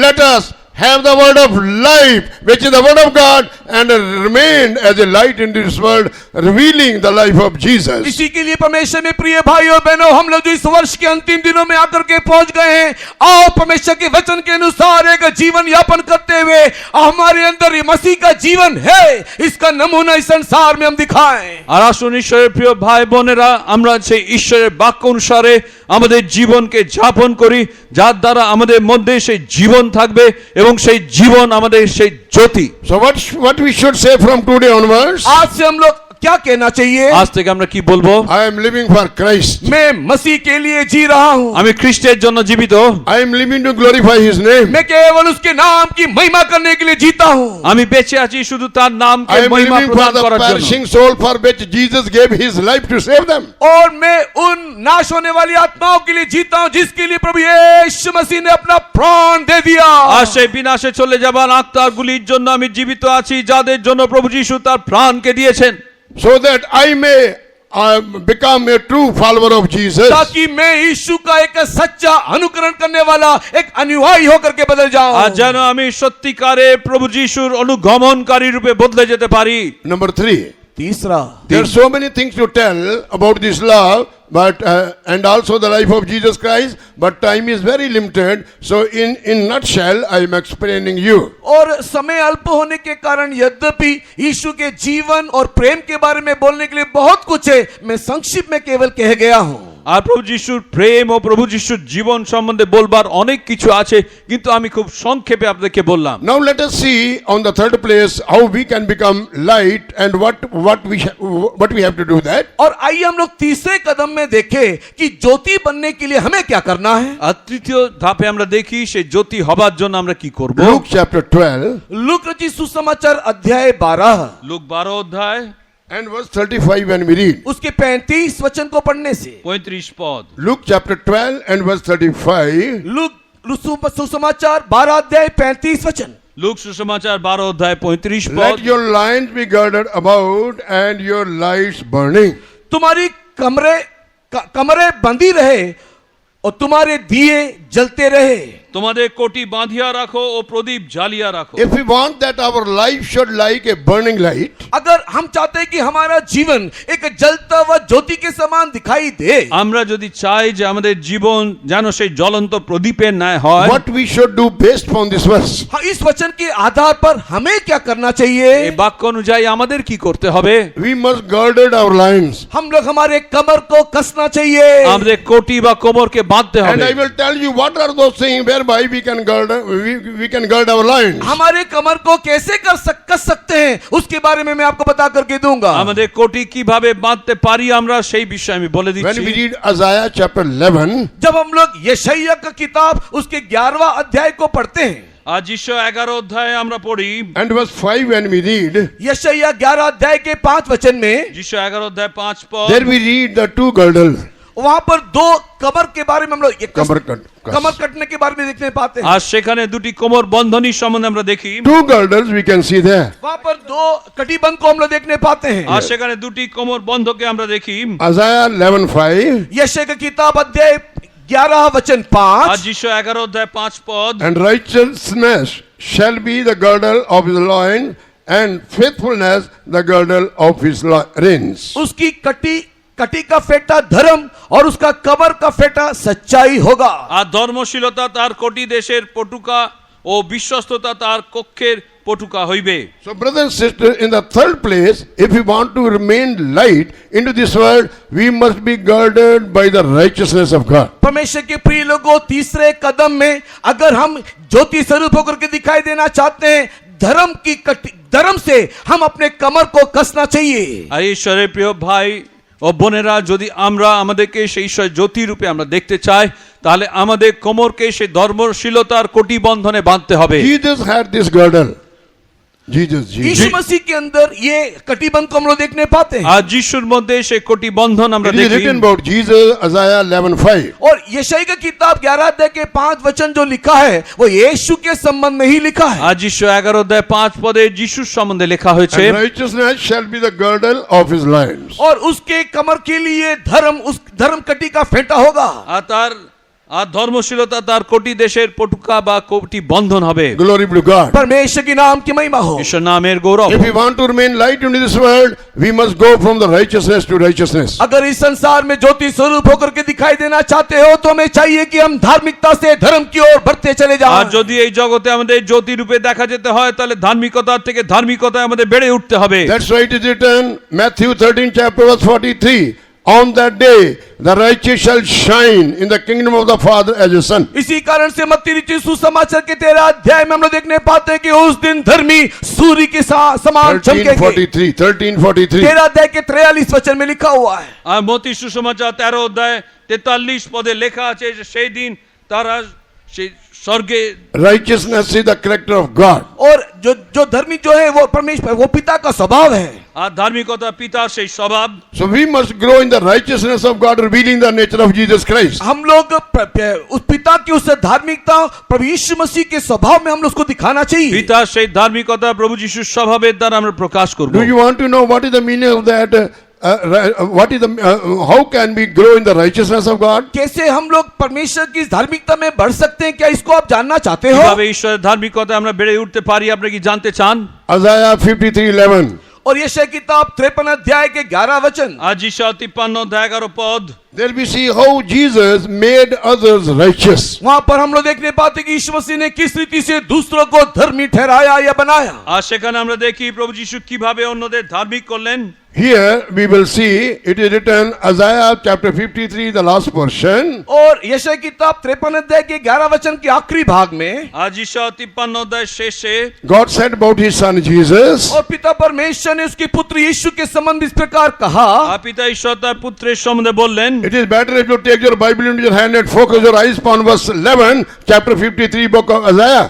let us have the word of life, which is the word of God, and remain as a light in this world, revealing the life of Jesus. इसी के लिए परमेश्वर में प्रिय भाइयों बहनों, हम लोग जो इस वर्ष के अंतिम दिनों में आकर के पहुंच गए हैं, आओ परमेश्वर के वचन के अनुसार एक जीवन यापन करते हुए हमारे अंदर ये मसीह का जीवन है, इसका नमूना इस संसार में हम दिखाएं। আর আসুন ঈশ্বরের প্রিয় ভাই বোনেরা, আমরা সেই ঈশ্বরের বাক্য অনুসারে আমাদের জীবনকে যাপন করি, যার দ্বারা আমাদের মধ্যে সেই জীবন থাকবে এবং সেই জীবন আমাদের সেই জ্যোতি। So what we should say from today onwards? आज से हम लोग क्या कहना चाहिए? আজ থেকে আমরা কি বলবো? I am living for Christ. मैं मसीह के लिए जी रहा हूँ। আমি খ্রিস্টের জন্য জীবিত। I am living to glorify His name. मैं केवल उसके नाम की महिमा करने के लिए जीता हूँ। আমি বেঁচে আছি শুধু তার I নামকে am মহিমা living for প্রদান the করার জন্য। perishing soul for which Jesus gave His life to save them. और मैं उन नाश होने वाली आत्माओं के लिए जीता हूँ जिसके लिए प्रभु यीशु मसीह ने अपना प्राण दे दिया। আর সেই বিনাশে চলে যাবার আত্মাগুলির জন্য আমি জীবিত আছি যাদের জন্য প্রভু যীশু তার প্রাণকে দিয়েছেন। So that I may become a true follower of Jesus. ताकि मैं यीशु का एक सच्चा अनुकरण करने वाला एक अनुयायी होकर के बदल जाऊं। আর যেন আমি সত্যিকারে প্রভু যীশুর অনুগমনকারী রূপে বদলে যেতে পারি। Number 3. तीसरा, There are so many things to tell about this love, but and also the life of Jesus Christ, but time is very limited. So in nutshell, I am explaining you. और समय अल्प होने के कारण यद्यपि यीशु के जीवन और प्रेम के बारे में बोलने के लिए बहुत कुछ है, मैं संक्षिप्त में केवल कह गया हूँ। আর প্রভু যীশুর প্রেম ও প্রভু যীশুর জীবন সম্বন্ধে বলবার অনেক কিছু আছে কিন্তু আমি খুব সংক্ষেপে আপনাদেরকে বললাম। Now let us see on the third place how we can become light and what we have to do that. और आइए हम लोग तीसरे कदम में देखें कि ज्योति बनने के लिए हमें क्या करना है। আর তৃতীয় ধাপে আমরা দেখি সেই জ্যোতি হবার জন্য আমরা কি করব। Luke chapter 12 लूक रचित सुसमाचार अध्याय 12 লুক 12 অধ্যায় and verse 35 when we read. उसके 35 वचन को पढ़ने से 35 পদ। Luke chapter 12 and verse 35. Look सुसमाचार 12 अध्याय 35 वचन। লুক সুসমাচার 12 অধ্যায় 35 Let পদ। your lines be girded about and your lights burning. तुम्हारी कमरे बंधी रहे और तुम्हारे दिए जलते रहे। তোমাদের কোটি বাঁধিয়া রাখো ও প্রদীপ জ্বালিয়া রাখো। If we want that our life should like a burning light, अगर हम चाहते हैं कि हमारा जीवन एक जलता हुआ ज्योति के समान दिखाई दे, আমরা যদি চাই যে আমাদের জীবন যেন সেই জ্বলন্ত প্রদীপের ন্যায় হয়, what we should do based on this verse? हाँ, इस वचन के आधार पर हमें क्या करना चाहिए? এই বাক্য অনুযায়ী আমাদের কি করতে হবে? We must gird our loins. हम लोग हमारे कमर को कसना चाहिए। আমাদের কোটি বা কোমরকে বাঁধতে And হবে। I will tell you what are those things whereby we can gird our loins. हमारे कमर को कैसे कस सकते हैं उसके बारे में मैं आपको बता करके दूंगा। আমাদের কোটি কিভাবে বাঁধতে পারি আমরা সেই বিষয়ে আমি বলে When দিচ্ছি। we read Isaiah chapter 11, जब हम लोग यशायाह का किताब उसके 11वां अध्याय को पढ़ते हैं, আজ ঈশা 11 অধ্যায়ে আমরা পড়ি। and verse 5 when we read, यशायाह 11 अध्याय के 5 वचन में ঈশা 11 অধ্যায় 5 পদ। there we read the two girdles. वहां पर दो कमर के बारे में हम लोग कमर कटने के बारे में देखने पाते हैं। আর সেখানে দুটি কোমর বন্ধনী সম্বন্ধে আমরা দেখি। Two girdles we can see there. वहां पर दो कटिबंध को हम लोग देखने पाते हैं। আর সেখানে দুটি কোমর বন্ধকে আমরা দেখি। Isaiah 11:5, यशायाह की किताब अध्याय 11 वचन 5, আজ ঈশা 11 অধ্যায় 5 পদ। and righteousness shall be the girdle of his loins, and faithfulness the girdle of his reins. उसकी कटी का फेटा धर्म और उसका कमर का फेटा सच्चाई होगा। আর ধর্মশীলতা তার কোটি দেশের পটুকা ও বিশ্বস্ততা তার কক্ষের পটুকা হইবে। So brothers and sisters, in the third place, if we want to remain light into this world, we must be girded by the righteousness of God. परमेश्वर के प्रिय लोगों, तीसरे कदम में अगर हम ज्योति स्वरूप होकर के दिखाई देना चाहते हैं, धर्म से हम अपने कमर को कसना चाहिए। আর ঈশ্বরের প্রিয় ভাই ও বোনেরা, যদি আমরা আমাদেরকে সেই ঈশ্বর জ্যোতি রূপে আমরা দেখতে চাই তাহলে আমাদের কোমরকে সেই ধর্মশীলতার কোটি বন্ধনে বাঁধতে হবে। Jesus had this girdle. Jesus. यीशु मसीह के अंदर ये कटिबंध को हम लोग देखने पाते हैं। আর যিশুর মধ্যে সেই কোটি বন্ধন আমরা It is দেখি। written about Jesus, Isaiah 11:5. और यशायाह की किताब 11 अध्याय के 5 वचन जो लिखा है वो यीशु के संबंध में ही लिखा है। আর যিশু 11 অধ্যায় 5 পদে যিশুর সম্বন্ধে লেখা হয়েছে। And righteousness shall be the girdle of his loins. और उसके कमर के लिए उस धर्म कटी का फेंटा होगा। আর ধর্মশীলতা তার কোটি দেশের পটুকা বা কোটি বন্ধন হবে। Glory be to God. परमेश्वर के नाम की महिमा हो। ঈশ্বর নামের গৌরব। If we want to remain light in this world, we must go from the righteousness to righteousness. अगर इस संसार में ज्योति स्वरूप होकर के दिखाई देना चाहते हो तो हमें चाहिए कि हम धार्मिकता से धर्म की ओर बढ़ते चले আর जाएं। যদি এই জগতে আমাদের জ্যোতি রূপে দেখা যেতে হয় তাহলে ধার্মিকতা থেকে ধার্মিকতায় আমাদের বেড়ে উঠতে হবে। That's why it is written, Matthew 13 chapter verse 43. On that day, the righteous shall shine in the kingdom of the Father as a sun. इसी कारण से मत्ती लिखी सुसमाचार के 13 अध्याय में हम लोग देखने पाते हैं कि उस दिन धर्मी सूर्य के समान चमकेंगे। 13:43. 13 अध्याय के 43 वचन में लिखा हुआ है। আর মতি সুসমাচার 13 অধ্যায় 43 পদে লেখা আছে যে সেই দিন তারা সেই স্বর্গে Righteousness is the character of God. और जो धर्मी जो है वो परमेश्वर वो पिता का स्वभाव है। আর ধার্মিকতা পিতার সেই স্বভাব। So we must grow in the righteousness of God, revealing the nature of Jesus Christ. हम लोग उस पिता की उस धार्मिकता प्रभु यीशु मसीह के स्वभाव में हम लोग उसको दिखाना चाहिए। পিতার সেই ধার্মিকতা প্রভু যিশুর স্বভাবের দ্বারা আমরা প্রকাশ করব। Do you want to know what is the meaning of that? What is the how can we grow in the righteousness of God? कैसे हम लोग परमेश्वर की इस धार्मिकता में बढ़ सकते हैं, क्या इसको आप जानना चाहते हो? কিভাবে ঈশ্বরের ধার্মিকতায় আমরা বেড়ে উঠতে পারি, আপনি কি জানতে চান? Isaiah 53:11. और यशायाह किताब 53 अध्याय के 11 वचन। আজ ঈশায়া 53 অধ্যায় 11 পদ। There we see how Jesus made others righteous. वहां पर हम लोग देखने पाते कि यीशु मसीह ने किस रीति से दूसरों को धर्मी ठहराया या बनाया। আর সেখানে আমরা দেখি প্রভু যিশু কিভাবে অন্যদের ধার্মিক করলেন। Here we will see it is written Isaiah chapter 53 the last portion. और यशायाह किताब 53 अध्याय के 11 वचन के आखिरी भाग में আজ ঈশায়া 53 অধ্যায় শেষে God said about his son Jesus. और पिता परमेश्वर ने उसके पुत्र यीशु के संबंध इस प्रकार कहा। পিতা ঈশ্বর তার পুত্রের সম্বন্ধে বললেন। It is better if you take your Bible into your hand and focus your eyes upon verse 11 chapter 53 book of Isaiah.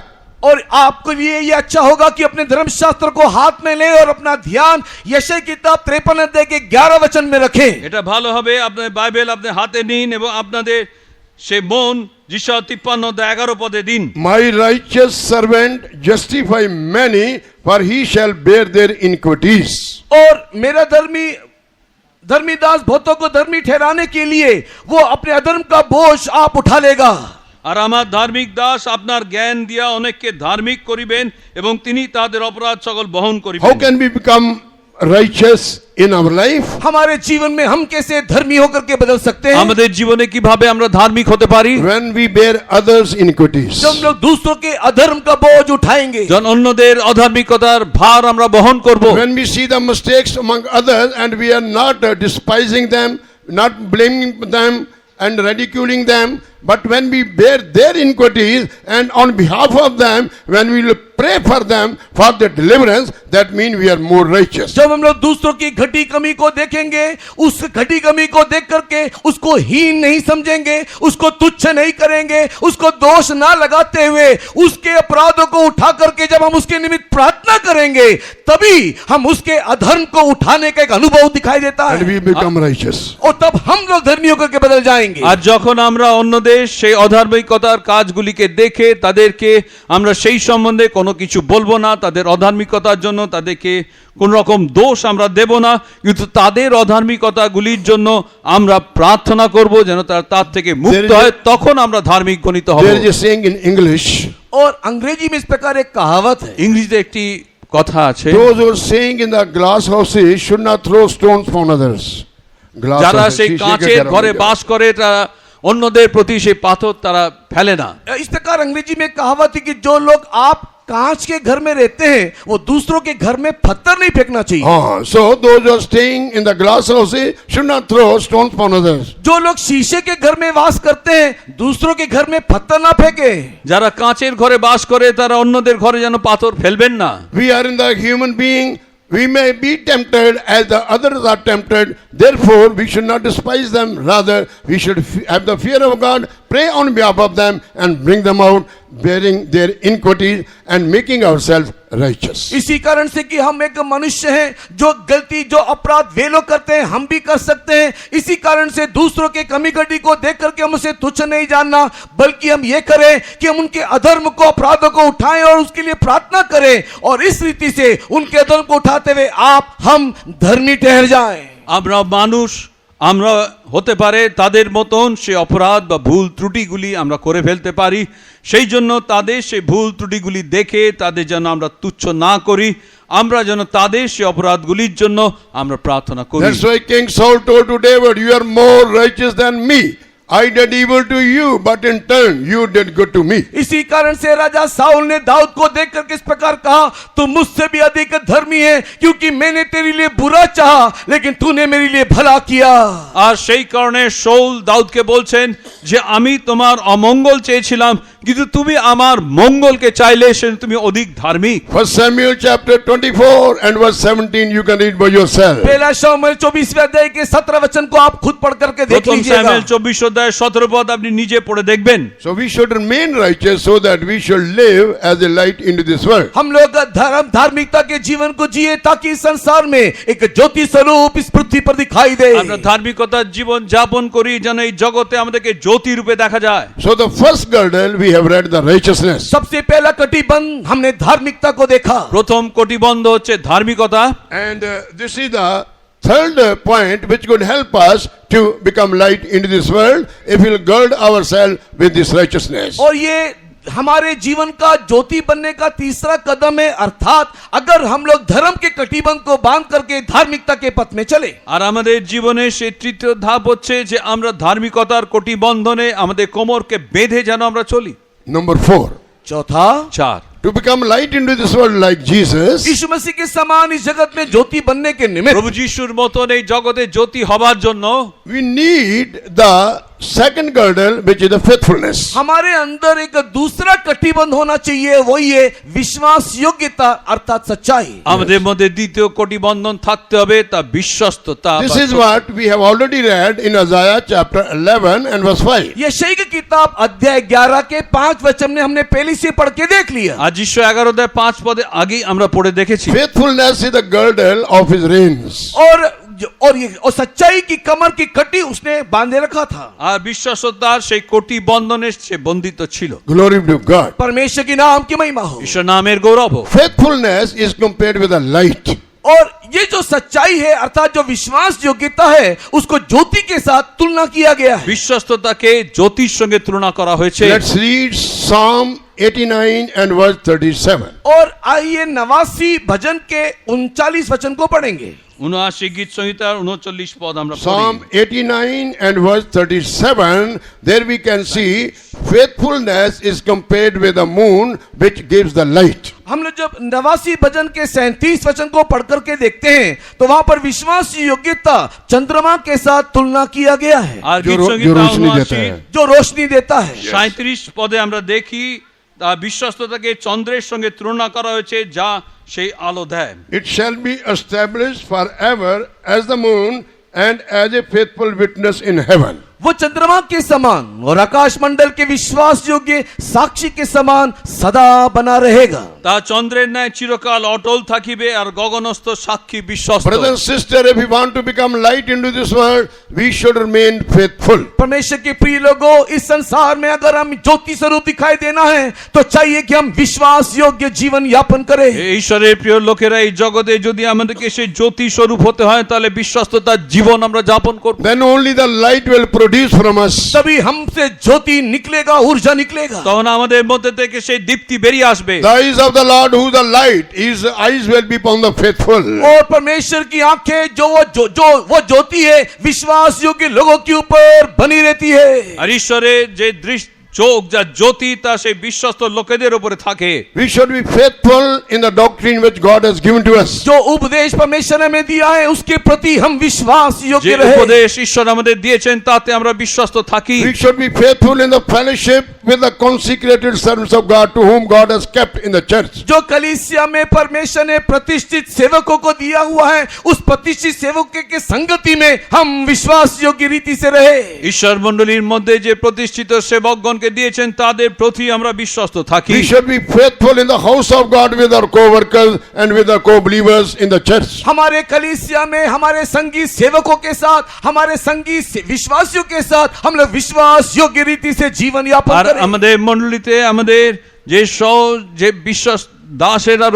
और आपको ये अच्छा होगा कि अपने धर्मशास्त्र को हाथ में ले और अपना ध्यान यशायाह किताब 53 अध्याय के 11 वचन में रखें। এটা ভালো হবে আপনাদের বাইবেল আপনি হাতে নিন এবং আপনাদের সেই মন ঈশায়া 53 অধ্যায় 11 পদে দিন। My righteous servant justify many, for he shall bear their iniquities. और मेरा धर्मी दास बहुतों को धर्मी ठहराने के लिए वो अपने अधर्म का बोझ आप उठा लेगा। আর আমার ধার্মিক দাস আপনার জ্ঞান দিয়া অনেককে ধার্মিক করিবেন এবং তিনি তাদের অপরাধ সকল বহন How করিবেন। can we become righteous in our life? हमारे जीवन में हम कैसे धर्मी होकर के बदल सकते हैं? আমাদের জীবনে কিভাবে আমরা ধার্মিক হতে পারি? When we bear others' iniquities. जब हम लोग दूसरों के अधर्म का बोझ उठाएंगे, যখন অন্যদের অধার্মিকতার ভার আমরা বহন করব। When we see the mistakes among others and we are not despising them, not blaming them and ridiculing them, but when we bear their iniquities and on behalf of them, when we will pray for them for their deliverance, that means we are more righteous. जब हम लोग दूसरों की घटी कमी को देखेंगे, उस घटी कमी को देख करके उसको हीन नहीं समझेंगे, उसको तुच्छ नहीं करेंगे, उसको दोष ना लगाते हुए उसके अपराधों को उठा करके जब हम उसके निमित्त प्रार्थना करेंगे, तभी हम उसके अधर्म को उठाने का एक अनुभव दिखाई देता And है we become righteous. और तब हम लोग धर्मी होकर के बदल जाएंगे। আর যখন আমরা অন্যদের সেই অধার্মিকতার কাজগুলিকে দেখে তাদেরকে আমরা সেই সম্বন্ধে কোনো কিছু বলবো না, তাদের অধার্মিকতার জন্য তাদেরকে কোন রকম দোষ আমরা দেব না, কিন্তু তাদের অধার্মিকতাগুলির জন্য আমরা প্রার্থনা করব যেন তারা তার থেকে মুক্ত হয়, তখন আমরা ধার্মিক গণিত হব। There is a saying in English. और अंग्रेजी में इस प्रकार एक कहावत है। ইংরেজিতে একটি কথা আছে, Those who are staying in the glass houses should not throw stones upon others. Glass যারা houses, সেই शीशे के কাঁচের घरों ঘরে में বাস করে তারা অন্যদের প্রতি সেই পাথর তারা ফেলে না। इस प्रकार अंग्रेजी में कहावत है कि जो लोग आप कांच के घर में रहते हैं वो दूसरों के घर में पत्थर नहीं फेंकना चाहिए। So those who are staying in the glass houses should not throw stones upon others. जो लोग शीशे के घर में वास करते हैं दूसरों के घर में पत्थर ना फेंके। যারা কাঁচের ঘরে বাস করে তারা অন্যদের ঘরে যেন পাথর ফেলবেন না। We are in the human being. We may be tempted as the others are tempted. Therefore, we should not despise them. Rather, we should have the fear of God, pray on behalf of them, and bring them out, bearing their iniquities and making ourselves righteous. इसी कारण से कि हम एक मनुष्य हैं, जो गलती जो अपराध वे लोग करते हैं हम भी कर सकते हैं। इसी कारण से दूसरों के कमी घटी को देख करके हम उसे तुच्छ नहीं जानना, बल्कि हम ये करें कि हम उनके अधर्म को अपराधों को उठाएं और उसके लिए प्रार्थना करें, और इस रीति से उनके अधर्म को उठाते हुए आप हम धर्मी ठहर जाएं। আমরা মানুষ, আমরা হতে পারে তাদের মতন সে অপরাধ বা ভুল ত্রুটিগুলি আমরা করে ফেলতে পারি, সেই জন্য তাদের সেই ভুল ত্রুটিগুলি দেখে তাদের যেন আমরা তুচ্ছ না করি, আমরা যেন তাদের সেই অপরাধগুলির জন্য আমরা প্রার্থনা করি। That's why King Saul told to David, "You are more righteous than me. I did evil to you, but in turn you did good to me. इसी कारण से राजा साउल ने दाऊद को देखकर किस प्रकार कहा, तू मुझसे भी अधिक धर्मी है, क्योंकि मैंने तेरे लिए बुरा चाहा लेकिन तूने मेरे लिए भला किया। আর সেই কারণে শাউল দাউদকে বলছেন যে আমি তোমার অমঙ্গল চেয়েছিলাম কিন্তু তুমি আমার মঙ্গলকে চাইলে সে তুমি অধিক ধার্মিক। 1 Samuel chapter 24 and verse 17 you can read by yourself. पहला शमूएल 24वें अध्याय के 17 वचन को आप खुद पढ़ करके देख প্রথম लीजिएगा। স্যামুয়েল 24 অধ্যায় 17 পদ আপনি নিজে পড়ে দেখবেন। So we should remain righteous so that we should live as a light into this world. हम लोग धार्मिकता के जीवन को जिए ताकि इस संसार में एक ज्योति स्वरूप इस पृथ्वी पर दिखाई दे। আমরা ধার্মিকতার জীবন যাপন করি যেন এই জগতে আমাদেরকে জ্যোতি রূপে দেখা যায়। So the first girdle we have read the righteousness. सबसे पहला कटिबंध हमने धार्मिकता को देखा। প্রথম কটিবন্ধ হচ্ছে ধার্মিকতা। And this is the third point which could help us to become light into this world if we'll gird ourselves with this righteousness. और ये हमारे जीवन का ज्योति बनने का तीसरा कदम है, अर्थात अगर हम लोग धर्म के कटिबंध को बांध करके धार्मिकता के पथ में चले। আর আমাদের জীবনে সেই তৃতীয় ধাপ হচ্ছে যে আমরা ধার্মিকতার কটিবন্ধনে আমাদের কোমরকে বেঁধে যেন আমরা চলি। Number 4. चौथा, 4 To become light into this world like Jesus, यीशु मसीह के समान इस जगत में ज्योति बनने के निमित्त প্রভু যিশুর মতন এই জগতে জ্যোতি হবার জন্য we need the second girdle which is the faithfulness. हमारे अंदर एक दूसरा कटिबंध होना चाहिए, वही है विश्वास योग्यता अर्थात सच्चाई। আমাদের মধ্যে দ্বিতীয় কটিবন্ধন থাকতে হবে তা বিশ্বস্ততা। This is what we have already read in Isaiah chapter 11 and verse 5. यशायाह की किताब अध्याय 11 के 5 वचन में हमने पहले से पढ़ के देख लिया। আর যিশু 11 অধ্যায় 5 পদে আগেই আমরা পড়ে দেখেছি। Faithfulness is the girdle of his reins. और सच्चाई की कमर की कटी उसने बांधे रखा था। আর বিশ্বস্ততার সেই কটিবন্ধনে সে বন্দিত ছিল। Glory to God. परमेश्वर की नाम की महिमा हो। ঈশ্বর নামের গৌরব হোক। Faithfulness is compared with a light. और ये जो सच्चाई है अर्थात जो विश्वास योग्यता है उसको ज्योति के साथ तुलना किया गया है। বিশ্বস্ততাকে জ্যোতির সঙ্গে তুলনা করা হয়েছে। Let's read Psalm 89 and verse 37. और आइए 89 भजन के 39 वचन को पढ़ेंगे। 79 গীত সংহিতার 39 পদ আমরা Psalm পড়ি। 89 and verse 37, there we can see faithfulness is compared with the moon which gives the light. हम लोग जब 89 भजन के 37 वचन को पढ़ करके देखते हैं तो वहां पर विश्वास योग्यता चंद्रमा के साथ तुलना किया गया है, আর গীত जो সংহিতা रोशनी देता 79 है। जो रोशनी देता है। 37 পদে আমরা দেখি তা বিশ্বস্ততাকে চন্দ্রের সঙ্গে তুলনা করা হয়েছে যা সেই আলো দেয়। It shall be established forever as the moon and as a faithful witness in heaven. वो चंद्रमा के समान और आकाश मंडल के विश्वास योग्य साक्षी के समान सदा बना रहेगा। তা চন্দ্রের ন্যায় চিরকাল অটল থাকিবে আর গগনস্থ সাক্ষী বিশ্বস্ত। Brother and sister, if we want to become light into this world, we should remain faithful. परमेश्वर के प्रिय लोगों, इस संसार में अगर हम ज्योति स्वरूप दिखाई देना है तो चाहिए कि हम विश्वास योग्य जीवन यापन करें। এই ঈশ্বরের প্রিয় লোকেরা এই জগতে যদি আমাদেরকে সেই জ্যোতি স্বরূপ হতে হয় তাহলে বিশ্বস্ততার জীবন আমরা যাপন করব। Then only the light will produce from us. तभी हमसे ज्योति निकलेगा, ऊर्जा निकलेगा। তখন আমাদের মধ্যে থেকে সেই দীপ্তি বেরিয়ে আসবে। The eyes of the Lord who is the light, his eyes will be upon the faithful. और परमेश्वर की आंखें जो वो ज्योति है विश्वास योग्य लोगों के ऊपर बनी रहती है। আর ঈশ্বরের যে দৃষ্টি চোখ যা জ্যোতি তা সেই বিশ্বস্ত লোকেদের উপরে থাকে। We should be faithful in the doctrine which God has given to us. जो उपदेश परमेश्वर ने हमें दिया है उसके प्रति हम विश्वास যে योग्य रहे। উপদেশ ঈশ্বর আমাদের দিয়েছেন তাতে আমরা বিশ্বস্ত থাকি। We should be faithful in the fellowship with the consecrated servants of God to whom God has kept in the church. जो कलीसिया में परमेश्वर ने प्रतिष्ठित सेवकों को दिया हुआ है उस प्रतिष्ठित सेवकों के संगति में हम विश्वास योग्य रीति से रहे। ঈশ্বর মণ্ডলীর মধ্যে যে প্রতিষ্ঠিত সেবকগণকে দিয়েছেন তাদের প্রতি আমরা বিশ্বস্ত থাকি। We should be faithful in the house of God with our co-workers and with our co-believers in the church. हमारे कलीसिया में हमारे संगी सेवकों के साथ, हमारे संगी विश्वासियों के साथ हम लोग विश्वास योग्य रीति से जीवन यापन আর करें। আমাদের মণ্ডলীতে আমাদের যে বিশ্বাস দাসেরা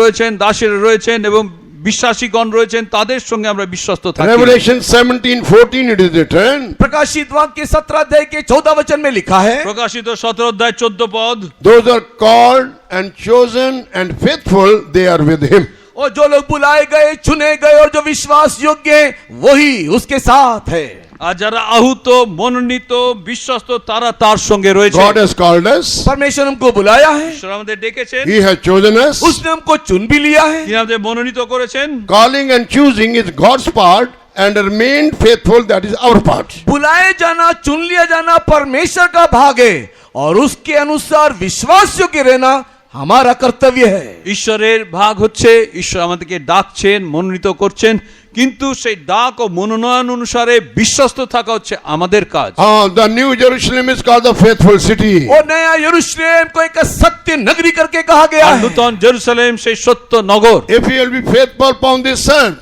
রয়েছেন এবং বিশ্বাসীগণ রয়েছেন তাদের সঙ্গে আমরা বিশ্বস্ত থাকি। Revelation 17:14 it is written. प्रकाशित वाक्य 17 अध्याय के 14 वचन में लिखा है, প্রকাশিত 17 অধ্যায় 14 পদ, Those are called and chosen and faithful, they are with him. और जो लोग बुलाए गए, चुने गए और जो विश्वास योग्य हैं वही उसके साथ है। আর যারা আহুত মনোনীত বিশ্বস্ত তারা তার সঙ্গে রয়েছে। God has called us. परमेश्वर हमको बुलाया है, ঈশ্বর আমাদের ডেকেছেন, He has chosen us. उसने हमको चुन भी लिया है। তিনি আমাদের মনোনীত করেছেন। Calling and choosing is God's part, and remain faithful, that is our part. बुलाए जाना, चुन लिया जाना परमेश्वर का भाग है और उसके अनुसार विश्वासियों के रहना हमारा कर्तव्य है। ঈশ্বরের ভাগ হচ্ছে ঈশ্বর আমাদেরকে ডাকছেন, মনোনীত করছেন, কিন্তু সেই ডাক ও মনোনয়ন অনুসারে বিশ্বস্ত থাকা হচ্ছে আমাদের কাজ। The New Jerusalem is called the faithful city. और नया यरूशलेम को एक सत्य नगरी करके कहा गया আর है। নূতন জেরুসালেম সেই সত্য নগর। If we will be faithful upon this earth,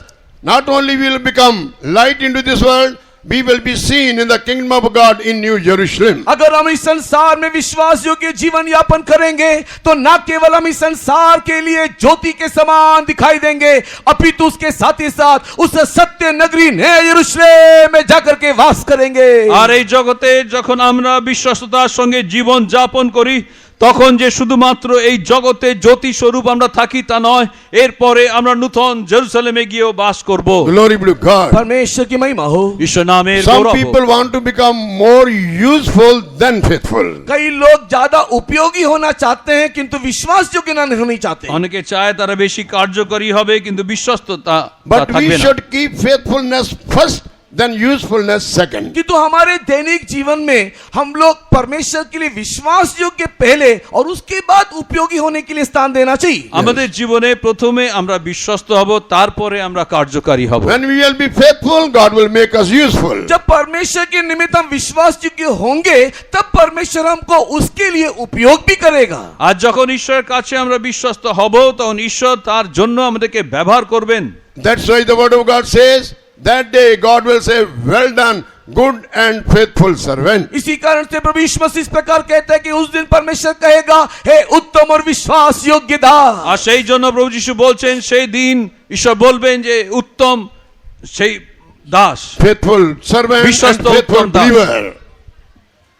not only will become light into this world, we will be seen in the kingdom of God in New Jerusalem. अगर हम इस संसार में विश्वासियों के जीवन यापन करेंगे तो न केवल हम इस संसार के लिए ज्योति के समान दिखाई देंगे, अपितु उसके साथ ही साथ उस सत्य नगरी नए यरूशलेम में जाकर के वास करेंगे। আর এই জগতে যখন আমরা বিশ্বস্ততার সঙ্গে জীবন যাপন করি, তখন যে শুধুমাত্র এই জগতে জ্যোতি স্বরূপ আমরা থাকি তা নয়, এরপরে আমরা নূতন জেরুসালেমে গিয়েও বাস করব। Glory be to God. परमेश्वर की महिमा हो। ঈশ্বর নামের Some গৌরব হোক। people want to become more useful than faithful. कई लोग ज्यादा उपयोगी होना चाहते हैं किंतु विश्वासियों के नहीं होना चाहते। অনেকে চায় তারা বেশি কার্যকরী হবে কিন্তু বিশ্বস্ততা But থাকবে we না। should keep faithfulness first, then usefulness second. किंतु हमारे दैनिक जीवन में हम लोग परमेश्वर के लिए विश्वास योग्य पहले और उसके बाद उपयोगी होने के लिए स्थान देना चाहिए। আমাদের জীবনে প্রথমে আমরা বিশ্বস্ত হব, তারপরে আমরা কার্যকারী হব। When we will be faithful, God will make us useful. जब परमेश्वर के निमित्त हम विश्वास योग्य होंगे तब परमेश्वर हमको उसके लिए उपयोग भी करेगा। আর যখন ঈশ্বরের কাছে আমরা বিশ্বস্ত হব, তখন ঈশ্বর তার জন্য আমাদেরকে ব্যবহার করবেন। That's why the word of God says, that day God will say, well done, good and faithful servant. इसी कारण से प्रभु यीशु मसीह इस प्रकार कहता है कि उस दिन परमेश्वर कहेगा, हे उत्तम और विश्वास योग्य दास। আর সেই জন্য প্রভু যিশু বলছেন, সেই দিন ঈশ্বর বলবেন যে উত্তম সেই Das, Faithful servant and Vishwasto faithful uttam das. believer.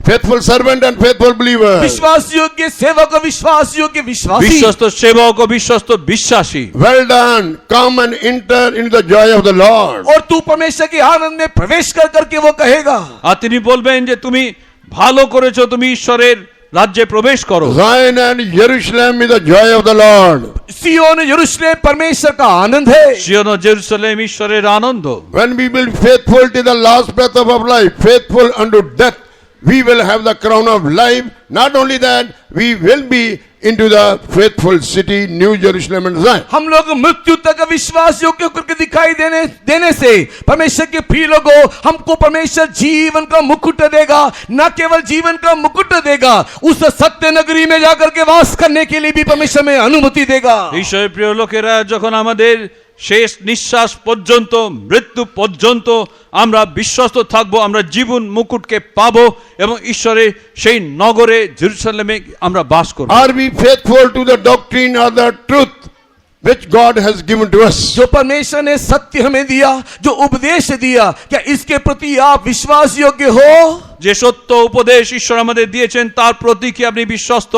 Faithful servant and faithful believer. विश्वास योग्य सेवक और विश्वास योग्य विश्वासी। বিশ্বস্ত সেবক ও বিশ্বস্ত বিশ্বাসী। Well done, come and enter into the joy of the Lord. और तू परमेश्वर के आनंद में प्रवेश कर करके वो कहेगा, আর তিনি বলবেন যে তুমি ভালো করেছো, তুমি ঈশ্বরের রাজ্যে প্রবেশ করো। Zion and Jerusalem is the joy of the Lord. सियोन यरूशलेम परमेश्वर का आनंद है। সিয়ন ও জেরুসালেম ঈশ্বরের আনন্দ। When we will be faithful till the last breath of our life, faithful unto death, we will have the crown of life. Not only that, we will be into the faithful city, New Jerusalem and Zion. हम लोग मृत्यु तक विश्वास योग्य करके दिखाई देने से परमेश्वर के प्रिय लोगों, हमको परमेश्वर जीवन का मुकुट देगा। न केवल जीवन का मुकुट देगा, उस सत्य नगरी में जाकर के वास करने के लिए भी परमेश्वर में अनुमति देगा। ঈশ্বরের প্রিয় লোকেরা, যখন আমাদের শেষ নিঃশ্বাস পর্যন্ত, মৃত্যু পর্যন্ত আমরা বিশ্বস্ত থাকবো, আমরা জীবন মুকুটকে পাবো এবং ঈশ্বরের সেই নগরে জেরুসালেমে আমরা বাস করব। Are we faithful to the doctrine or the truth which God has given to us? जो परमेश्वर ने सत्य हमें दिया, जो उपदेश दिया, क्या इसके प्रति आप विश्वास योग्य हो? যে সত্য উপদেশ ঈশ্বর আমাদের দিয়েছেন তার প্রতি কি আপনি বিশ্বস্ত?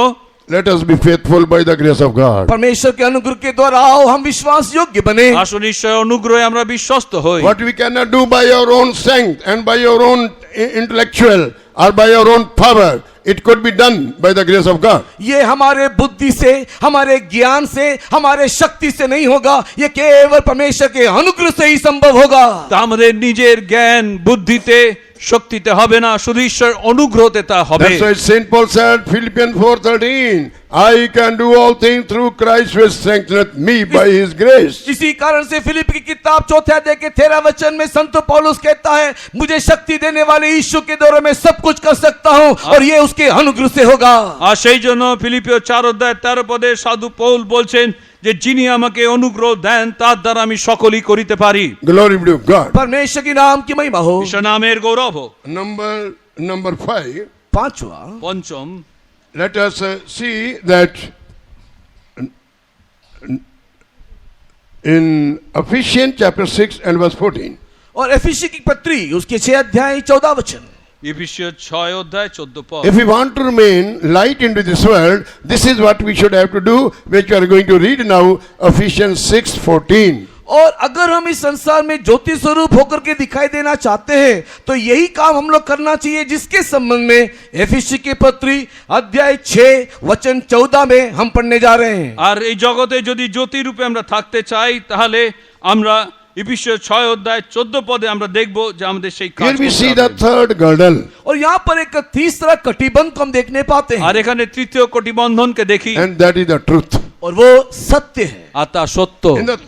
Let us be faithful by the grace of God. परमेश्वर के अनुग्रह के द्वारा आओ हम विश्वास योग्य बने। আসুন ঈশ্বরের অনুগ্রহে আমরা বিশ্বস্ত হই। What we cannot do by our own strength and by your own intellectual or by your own power, it could be done by the grace of God. ये हमारे बुद्धि से, हमारे ज्ञान से, हमारे शक्ति से नहीं होगा, ये केवल परमेश्वर के अनुग्रह से ही संभव होगा। তা আমাদের নিজের জ্ঞান বুদ্ধিতে শক্তিতে হবে না, শুধু ঈশ্বরের অনুগ্রহতে তা হবে। That's why Saint Paul said, Philippians 4:13, I can do all things through Christ which strengtheneth me by his grace. इसी कारण से फिलिप की किताब 4 अध्याय के 13 वचन में संत पौलुस कहता है, मुझे शक्ति देने वाले यीशु के द्वारा मैं सब कुछ कर सकता हूँ और ये उसके अनुग्रह से होगा। আর সেই জন্য ফিলিপিও 4 অধ্যায় 13 পদে সাধু পৌল বলছেন যে যিনি আমাকে অনুগ্রহ দেন তার দ্বারা আমি সকলই করিতে পারি। Glory be to God. परमेश्वर की नाम की महिमा हो। ঈশ্বর নামের গৌরব হোক। Number 5, पांचवा, পঞ্চম, let us see that in Ephesians chapter 6 and verse 14. और एफिसी की पत्री उसके 6 अध्याय 14 वचन। ইফিসীয় 6 অধ্যায় 14 পদ। If we want to remain light into this world, this is what we should have to do, which we are going to read now, Ephesians 6:14. और अगर हम इस संसार में ज्योति स्वरूप होकर के दिखाई देना चाहते हैं तो यही काम हम लोग करना चाहिए, जिसके संबंध में एफिसी की पत्री अध्याय 6 वचन 14 में हम पढ़ने जा रहे हैं। আর এই জগতে যদি জ্যোতি রূপে আমরা থাকতে চাই তাহলে আমরা ইফিসীয় 6 অধ্যায় 14 পদে আমরা দেখব যে আমাদের সেই কাজ Here we করতে see হবে। the third girdle. और यहाँ पर एक तीसरा कटिबंध को हम देखने पाते हैं আর এখানে তৃতীয় কটিবন্ধনকে দেখি And that is the truth. और वो सत्य है। আর তা সত্য। In the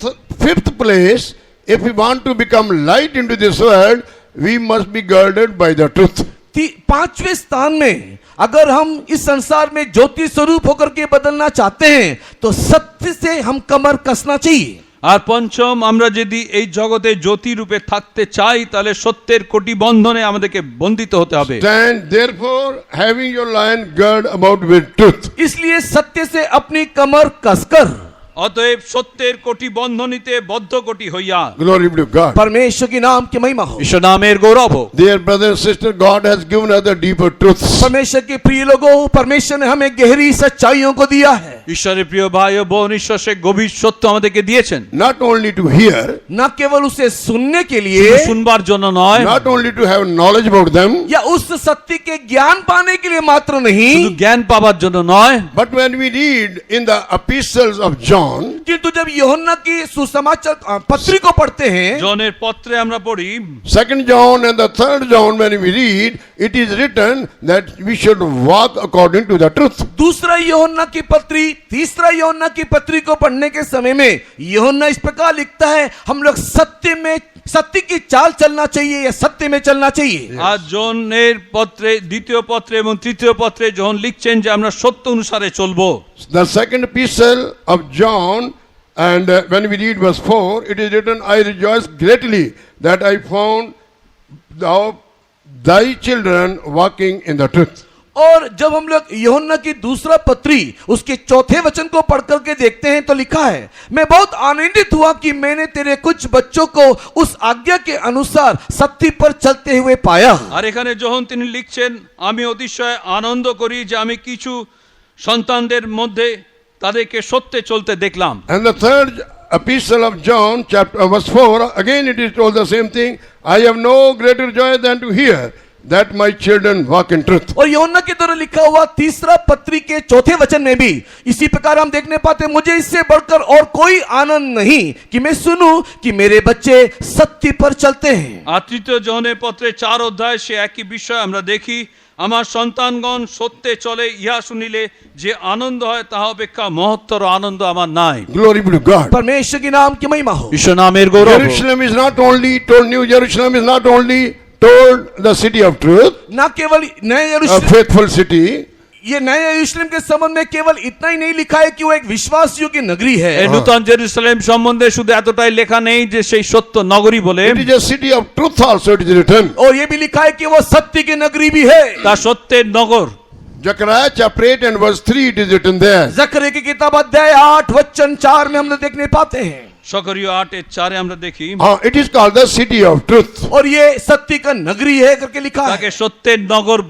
fifth place, if we want to become light into this world, we must be girded by the truth. पांचवें स्थान में अगर हम इस संसार में ज्योति स्वरूप होकर के बदलना चाहते हैं तो सत्य से हम कमर कसना चाहिए। আর পঞ্চম, আমরা যদি এই জগতে জ্যোতি রূপে থাকতে চাই তাহলে সত্যের কটিবন্ধনে আমাদেরকে বন্দিত হতে হবে। Stand therefore, having your loins girded about with truth. इसलिए सत्य से अपनी कमर कसकर অতএব সত্যের কটিবন্ধনীতে বদ্ধকটি হইয়া Glory be to God. परमेश्वर की नाम की महिमा हो। ঈশ্বর নামের গৌরব হোক। Dear brothers and sisters, God has given us the deeper truths. परमेश्वर के प्रिय लोगों, परमेश्वर ने हमें गहरी सच्चाइयों को दिया है। ঈশ্বরের প্রিয় ভাই ও বোন, ঈশ্বর সে গভীর সত্য আমাদেরকে দিয়েছেন। Not only to hear, न केवल उसे सुनने के लिए শুধু শুনবার জন্য নয়, not only to have knowledge about them, या उस सत्य के ज्ञान पाने के लिए मात्र শুধু नहीं, জ্ঞান পাবার জন্য নয়, but when we read in the epistles of John, किंतु जब यूहन्ना की सुसमाचार पत्री को पढ़ते हैं, জনের পত্রে আমরা পড়ি 2nd John and the 3rd John, when we read, it is written that we should walk according to the truth. दूसरा यूहन्ना की पत्री, तीसरा यूहन्ना की पत्री को पढ़ने के समय में यूहन्ना इस प्रकार लिखता है, हम लोग सत्य की चाल चलना चाहिए या सत्य में चलना चाहिए। আর জনের পত্রে, দ্বিতীয় পত্রে এবং তৃতীয় পত্রে জন লিখছেন যে আমরা সত্য অনুসারে চলবো। The second epistle of John, and when we read verse 4, it is written, I rejoice greatly that I found thy children walking in the truth. और जब हम लोग यूहन्ना की दूसरा पत्री उसके चौथे वचन को पढ़ करके देखते हैं तो लिखा है, मैं बहुत आनंदित हुआ कि मैंने तेरे कुछ बच्चों को उस आज्ञा के अनुसार सत्य पर चलते हुए पाया। আর এখানে যখন তিনি লিখছেন, আমি অতিশয় আনন্দ করি যে আমি কিছু সন্তানদের মধ্যে তাদেরকে সত্যে চলতে দেখলাম। And the third epistle of John, chapter verse 4, again it is told the same thing, I have no greater joy than to hear that my children walk in truth. और यूहन्ना के द्वारा लिखा हुआ तीसरा पत्री के चौथे वचन में भी इसी प्रकार हम देखने पाते हैं, मुझे इससे बढ़कर और कोई आनंद नहीं कि मैं सुनूं कि मेरे बच्चे सत्य पर चलते हैं। আর তৃতীয় জনের পত্রে 4 অধ্যায় সে একই বিষয় আমরা দেখি, আমার সন্তানগণ সত্যে চলে ইহা শুনিলে যে আনন্দ হয় তাহা অপেক্ষা মহত্তর আনন্দ আমার নাই। Glory be to God. परमेश्वर के नाम की महिमा हो। ঈশ্বর নামের গৌরব হোক। Jerusalem is not only told, New Jerusalem is not only told the city of truth, ना केवल नए a यरूशलेम, faithful city, ये नए यरूशलेम के संबंध में केवल इतना ही नहीं लिखा है कि वो एक विश्वासियों की नगरी है। এই নূতন জেরুসালেম সম্বন্ধে শুধু এতটাই লেখা নেই যে সেই সত্য নগরী বলে, it is a city of truth also, it is written. और ये भी लिखा है कि वो सत्य की नगरी भी है। তা সত্যের নগর। Zechariah chapter 8 and verse 3, it is written there. जकरिया की किताब अध्याय 8 वचन 4 में हम लोग देखने पाते हैं, সকরিয় 8:4 আমরা দেখি It is called the city of truth. और ये सत्य का नगरी है करके लिखा তাকে है। সত্যের নগর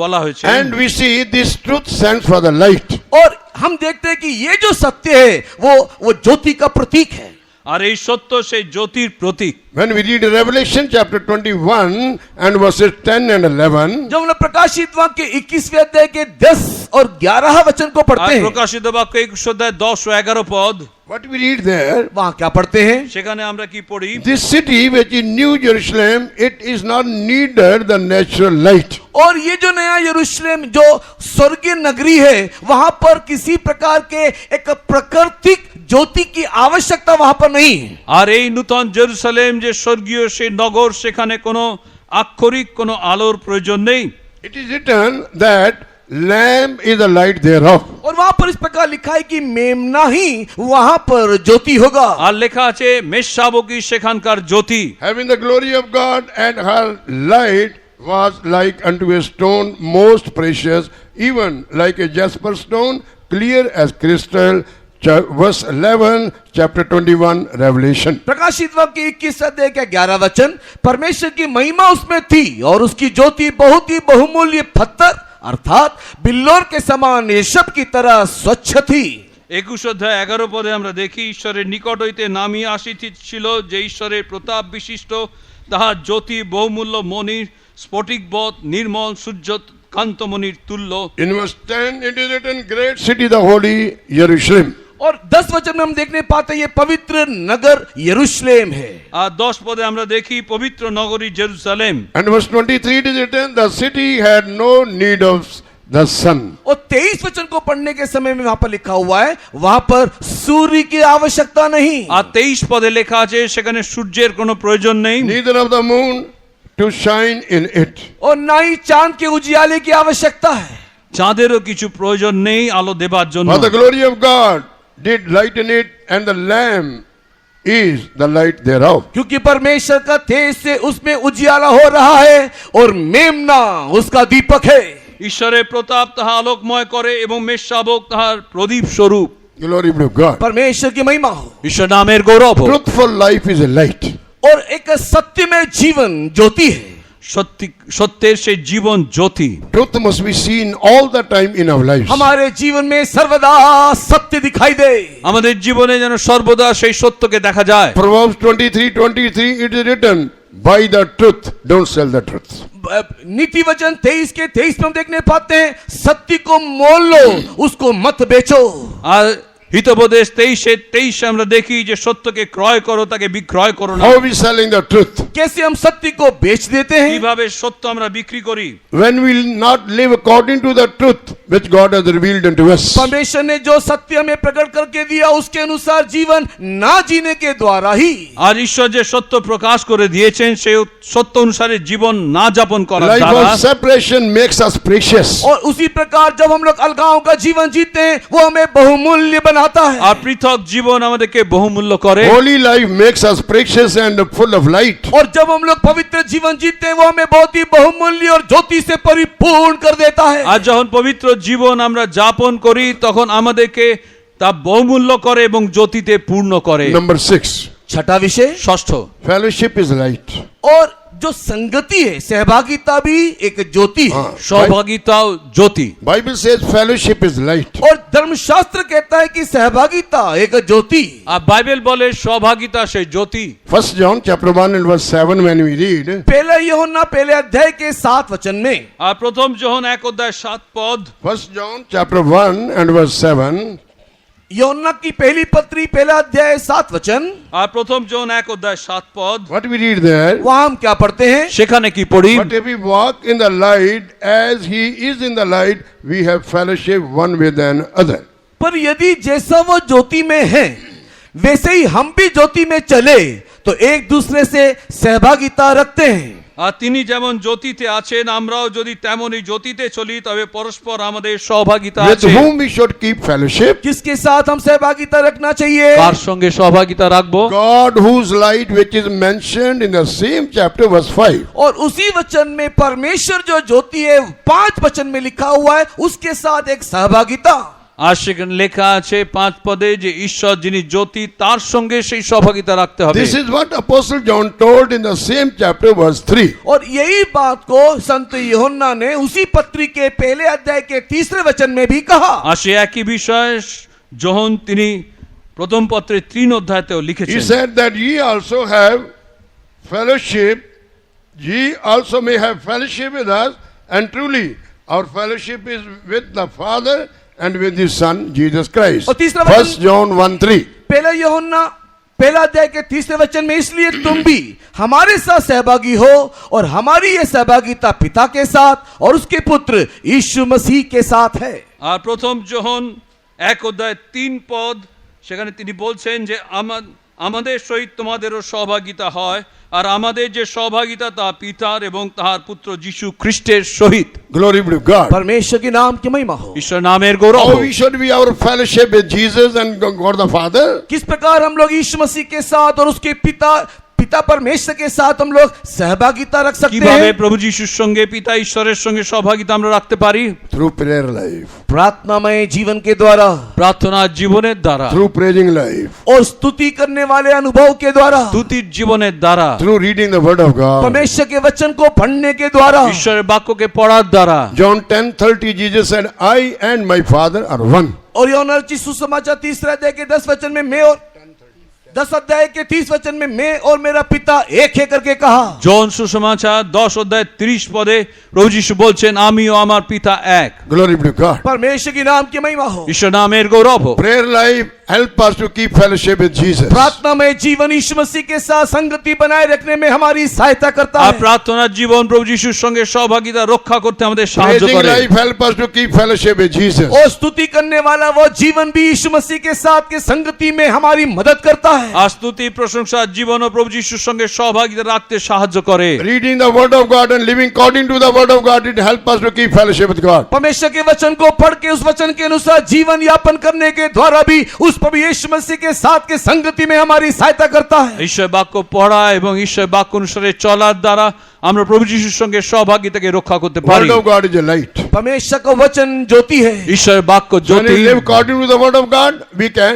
বলা হয়েছে। And we see this truth stands for the light. और हम देखते हैं कि ये जो सत्य है वो ज्योति का प्रतीक है। আর এই সত্য সেই জ্যোতির প্রতীক। When we read Revelation chapter 21 and verses 10 and 11, जब हम लोग प्रकाशित वाक्य 21वें अध्याय के 10 और 11 वचन को আর पढ़ते हैं, প্রকাশিত বাক্য 21 অধ্যায় 10 ও 11 পদ, what we read there, वहां क्या पढ़ते हैं? সেখানে আমরা কি পড়ি? this city which is New Jerusalem, it is not needed the natural light. और ये जो नया यरूशलेम जो स्वर्गीय नगरी है, वहां पर किसी प्रकार के एक प्राकृतिक ज्योति की आवश्यकता वहां पर नहीं है। আর এই নূতন জেরুসালেম যে স্বর্গীয় সেই নগর, সেখানে কোনো আক্ষরিক কোনো আলোর প্রয়োজন নেই। It is written that lamp is the light thereof. और वहां पर इस प्रकार लिखा है कि मेमना ही वहां पर ज्योति होगा। আর লেখা আছে মেষশাবকী সেখানকার জ্যোতি। Having the glory of God, and her light was like unto a stone most precious, even like a jasper stone, clear as crystal. Verse 11, chapter 21, Revelation. प्रकाशित वाक्य 21 अध्याय का 11 वचन, परमेश्वर की महिमा उसमें थी और उसकी ज्योति बहुत ही बहुमूल्य पत्थर अर्थात बिल्लोर के समान रेशम की तरह स्वच्छ थी। 21 অধ্যায় 11 পদে আমরা দেখি ঈশ্বরের নিকট হইতে নামিয়া আসিতেছিল যে ঈশ্বরের প্রতাপ বিশিষ্ট, তাহার জ্যোতি বহুমূল্য মণির স্ফটিকবৎ নির্মল সূর্য কান্তমণির তুল্য। In verse 10, it is written, great city, the holy Jerusalem. और 10 वचन में हम देखने पाते हैं ये पवित्र नगर यरूशलेम है। আর 10 পদে আমরা দেখি পবিত্র নগরী Jerusalem. And verse 23, it is written, the city had no need of the sun. और 23 वचन को पढ़ने के समय में वहां पर लिखा हुआ है वहां पर सूर्य की आवश्यकता नहीं। আর 23 পদে লেখা আছে সেখানে সূর্যের কোনো প্রয়োজন নেই, Neither of the moon to shine in it. और ना ही चांद के उजियाले की आवश्यकता है। চাঁদেরও কিছু প্রয়োজন নেই আলো দেবার জন্য। For the glory of God did lighten it, and the Lamb is the light thereof. क्योंकि परमेश्वर का तेज से उसमें उजियाला हो रहा है और मेमना उसका दीपक है। ঈশ্বরের প্রতাপ তাহা আলোকময় করে এবং মেষশাবক তাহার প্রদীপ স্বরূপ। Glory be to God. परमेश्वर की महिमा हो। ঈশ্বর নামের গৌরব হোক। Truthful life is a light. और एक सत्यमय जीवन ज्योति है। সত্যি সত্যের সেই জীবন জ্যোতি। Truth must be seen all the time in our lives. हमारे जीवन में सर्वदा सत्य दिखाई दे। আমাদের জীবনে যেন সর্বদা সেই সত্যকে দেখা যায়। Proverbs 23:23, it is written, buy the truth, don't sell the truth. नीति वचन 23 के 23 में हम देखने पाते हैं सत्य को मोल लो, उसको मत बेचो। আর হিতোপদেশ 23 আমরা দেখি যে সত্যকে ক্রয় করো, তাকে বিক্রয় করো না। How are we selling the truth? कैसे हम सत्य को बेच देते हैं? কিভাবে সত্য আমরা বিক্রি করি? When we will not live according to the truth which God has revealed unto us. परमेश्वर ने जो सत्य हमें प्रकट करके दिया उसके अनुसार जीवन ना जीने के द्वारा ही আর ঈশ্বর যে সত্য প্রকাশ করে দিয়েছেন সেই সত্য অনুসারে জীবন না যাপন করার Life দ্বারা of separation makes us precious. और उसी प्रकार जब हम लोग अलगाव का जीवन जीते हैं वो हमें बहुमूल्य बनाता है। আর পৃথক জীবন আমাদেরকে বহুমূল্য করে। Holy life makes us precious and full of light. और जब हम लोग पवित्र जीवन जीते हैं वो हमें बहुत ही बहुमूल्य और ज्योति से परिपूर्ण कर देता है। আর যখন পবিত্র জীবন আমরা যাপন করি তখন আমাদেরকে তা বহুমূল্য করে এবং জ্যোতিতে পূর্ণ করে। Number 6, छठा विषय ষষ্ঠ, fellowship is light. और जो संगति है सहभागिता भी एक ज्योति है। সহভাগিতাও জ্যোতি। Bible says fellowship is light. और धर्मशास्त्र कहता है कि सहभागिता एक ज्योति। আর বাইবেল বলে সহভাগিতা সেই জ্যোতি। 1 John chapter 1 and verse 7, when we read, पहले यूहन्ना पहले अध्याय के 7 वचन में আর প্রথম যোহন 1 অধ্যায় 7 পদ। 1 John chapter 1 and verse 7, यूहन्ना की पहली पत्री पहला अध्याय 7 वचन, আর প্রথম যোহন 1 অধ্যায় 7 পদ। what we read there? वहां हम क्या पढ़ते हैं? সেখানে কি পড়ি? But if we walk in the light as he is in the light, we have fellowship one with another. पर यदि जैसा वो ज्योति में है वैसे ही हम भी ज्योति में चले तो एक दूसरे से सहभागिता रखते हैं। আর তিনি যেমন জ্যোতিতে আছেন আমরাও যদি তেমনই জ্যোতিতে চলি তবে পরস্পর আমাদের সহভাগিতা With আছে। whom we should keep fellowship? किसके साथ हम सहभागिता रखना चाहिए? কার সঙ্গে সহভাগিতা রাখবো? God, whose light which is mentioned in the same chapter verse 5. और उसी वचन में परमेश्वर जो ज्योति है 5 वचन में लिखा हुआ है उसके साथ एक सहभागिता। আর সেখানে লেখা আছে 5 পদে যে ঈশ্বর যিনি জ্যোতি তার সঙ্গে সেই সহভাগিতা রাখতে হবে। This is what Apostle John told in the same chapter verse 3. और यही बात को संत यूहन्ना ने उसी पत्री के पहले अध्याय के 3 वचन में भी कहा। আর সে একই বিষয় যোহন তিনি প্রথম পত্রের 3 অধ্যায়তেও He লিখেছেন। said that ye also have fellowship, ye also may have fellowship with us, and truly our fellowship is with the Father and with his Son Jesus Christ. और तीसरा वचन- 1 John 1:3. पहला यूहन्ना पहला अध्याय के 3 वचन में इसलिए तुम भी हमारे साथ सहभागी हो और हमारी ये सहभागिता पिता के साथ और उसके पुत्र यीशु मसीह के साथ है। আর প্রথম যোহন 1 অধ্যায় 3 পদ সেখানে তিনি বলছেন যে আমাদের সহিত তোমাদেরও সহভাগিতা হয় আর আমাদের যে সহভাগিতা তা পিতার এবং তাহার পুত্র যীশু খ্রিস্টের সহিত। Glory be to God. परमेश्वर के नाम की महिमा हो। ঈশ্বর নামের গৌরব How হোক। we should be our fellowship with Jesus and God the Father? किस प्रकार हम लोग यीशु मसीह के साथ और उसके पिता परमेश्वर के साथ हम लोग सहभागिता रख सकते কিভাবে हैं? প্রভু যিশুর সঙ্গে পিতা ঈশ্বরের সঙ্গে সহভাগিতা আমরা রাখতে পারি? Through prayer life, प्रार्थनामय जीवन के द्वारा প্রার্থনার জীবনের দ্বারা, through praising life, और स्तुति करने वाले अनुभव के द्वारा, স্তুতির জীবনের দ্বারা, through reading the word of God. परमेश्वर के वचन को पढ़ने के द्वारा। ঈশ্বরের বাক্যকে পড়ার দ্বারা। John 10:30, Jesus said, I and my Father are one. और यूहन्ना रचित सुसमाचार 30 अध्याय के 10 वचन में मैं और 10 अध्याय के 30 वचन में मैं और मेरा पिता एक है करके कहा। জন সুসমাচার 10 অধ্যায় 30 পদে প্রভু যিশু বলছেন আমি ও আমার পিতা এক। Glory be to God. परमेश्वर की नाम की महिमा हो। ঈশ্বর নামের গৌরব হোক। Prayer life help us to keep fellowship with Jesus. प्रार्थना में जीवन यीशु मसीह के साथ संगति बनाए रखने में हमारी सहायता करता আর है। প্রার্থনার জীবন প্রভু যিশুর সঙ্গে সহভাগিতা রক্ষা করতে আমাদের সাহায্য Praising করে। life help us to keep fellowship with Jesus. और स्तुति करने वाला वो जीवन भी यीशु मसीह के साथ के संगति में हमारी मदद करता है। আর স্তুতি প্রশংসার জীবন ও প্রভু যিশুর সঙ্গে সহভাগিতা রাখতে সাহায্য করে। Reading the word of God and living according to the word of God, it help us to keep fellowship with God. परमेश्वर के वचन को पढ़ के उस वचन के अनुसार जीवन यापन करने के द्वारा भी उस प्रभु यीशु मसीह के साथ के संगति में हमारी सहायता करता है। ঈশ্বর বাক্য পড়া এবং ঈশ্বর বাক্য অনুসারে চলার দ্বারা আমরা প্রভু যিশুর সঙ্গে সহভাগিতাকে রক্ষা করতে পারি। Word of God is a light. परमेश्वर का वचन ज्योति है। ঈশ্বরের বাক্য When Jyoti. we live according to the word of God,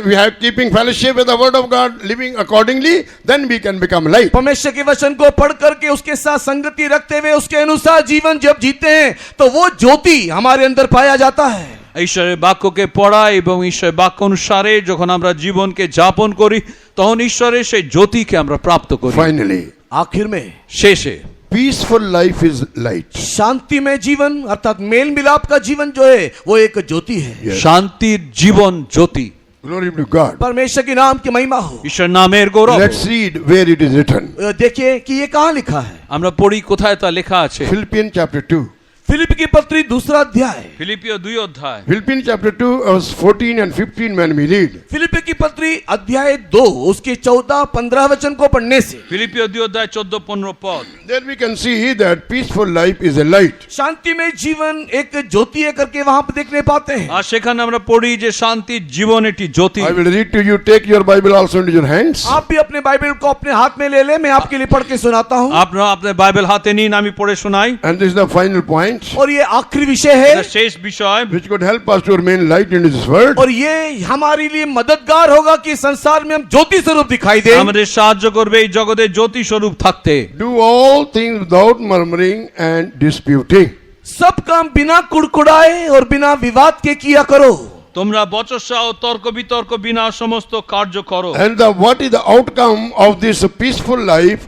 we have keeping fellowship with the word of God, living accordingly, then we can become light. परमेश्वर के वचन को पढ़ करके उसके साथ संगति रखते हुए उसके अनुसार जीवन जब जीते हैं तो वो ज्योति हमारे अंदर पाया जाता है। ঈশ্বরের বাক্যকে পড়া এবং ঈশ্বরের বাক্য অনুসারে যখন আমরা জীবনকে যাপন করি তখন ঈশ্বরের সেই জ্যোতিকে আমরা প্রাপ্ত করি। Finally, आखिर में শেষে peaceful life is light. शांतिमय जीवन अर्थात मेल मिलाप का जीवन जो है वो एक ज्योति है। শান্তির জীবন জ্যোতি। Glory be to God. परमेश्वर के नाम की महिमा हो। ঈশ্বর নামের গৌরব। Let's read where it is written. देखिए कि ये कहाँ लिखा है। আমরা পড়ি কোথায় তা লেখা আছে। Philippians chapter 2. फिलिप की पत्री दूसरा अध्याय। ফিলিপিও 2 অধ্যায়। Philippians chapter 2 verse 14 and 15 when we read. Philip की पत्री अध्याय 2 उसके 14-15 वचन को पढ़ने से ফিলিপিও 2 অধ্যায় 14-15 পদ। Then we can see that peaceful life is a light. शांति में जीवन एक ज्योति है करके वहां पर देखने पाते हैं। আর সেখানে আমরা পড়ি যে শান্তির জীবন একটি জ্যোতি। I will read to you. Take your Bible also into your hands. आप भी अपने बाइबल को अपने हाथ में ले ले, मैं आपके लिए पढ़ के सुनाता हूँ। আপনারা আপনার বাইবেল হাতে নিন আমি পড়ে শোনাই। And this is the final point और ये आखिरी विषय है এটা শেষ বিষয় which could help us to remain light in this world. और ये हमारे लिए मददगार होगा कि संसार में हम ज्योति स्वरूप दिखाई दे। আমাদের সাহায্য করবে এই জগতে জ্যোতি স্বরূপ থাকতে। Do all things without murmuring and disputing. सब काम बिना कुड़कुड़ाए और बिना विवाद के किया करो। তোমরা বচসা ও তর্ক বিতর্ক বিনা সমস্ত কার্য করো। And what is the outcome of this peaceful life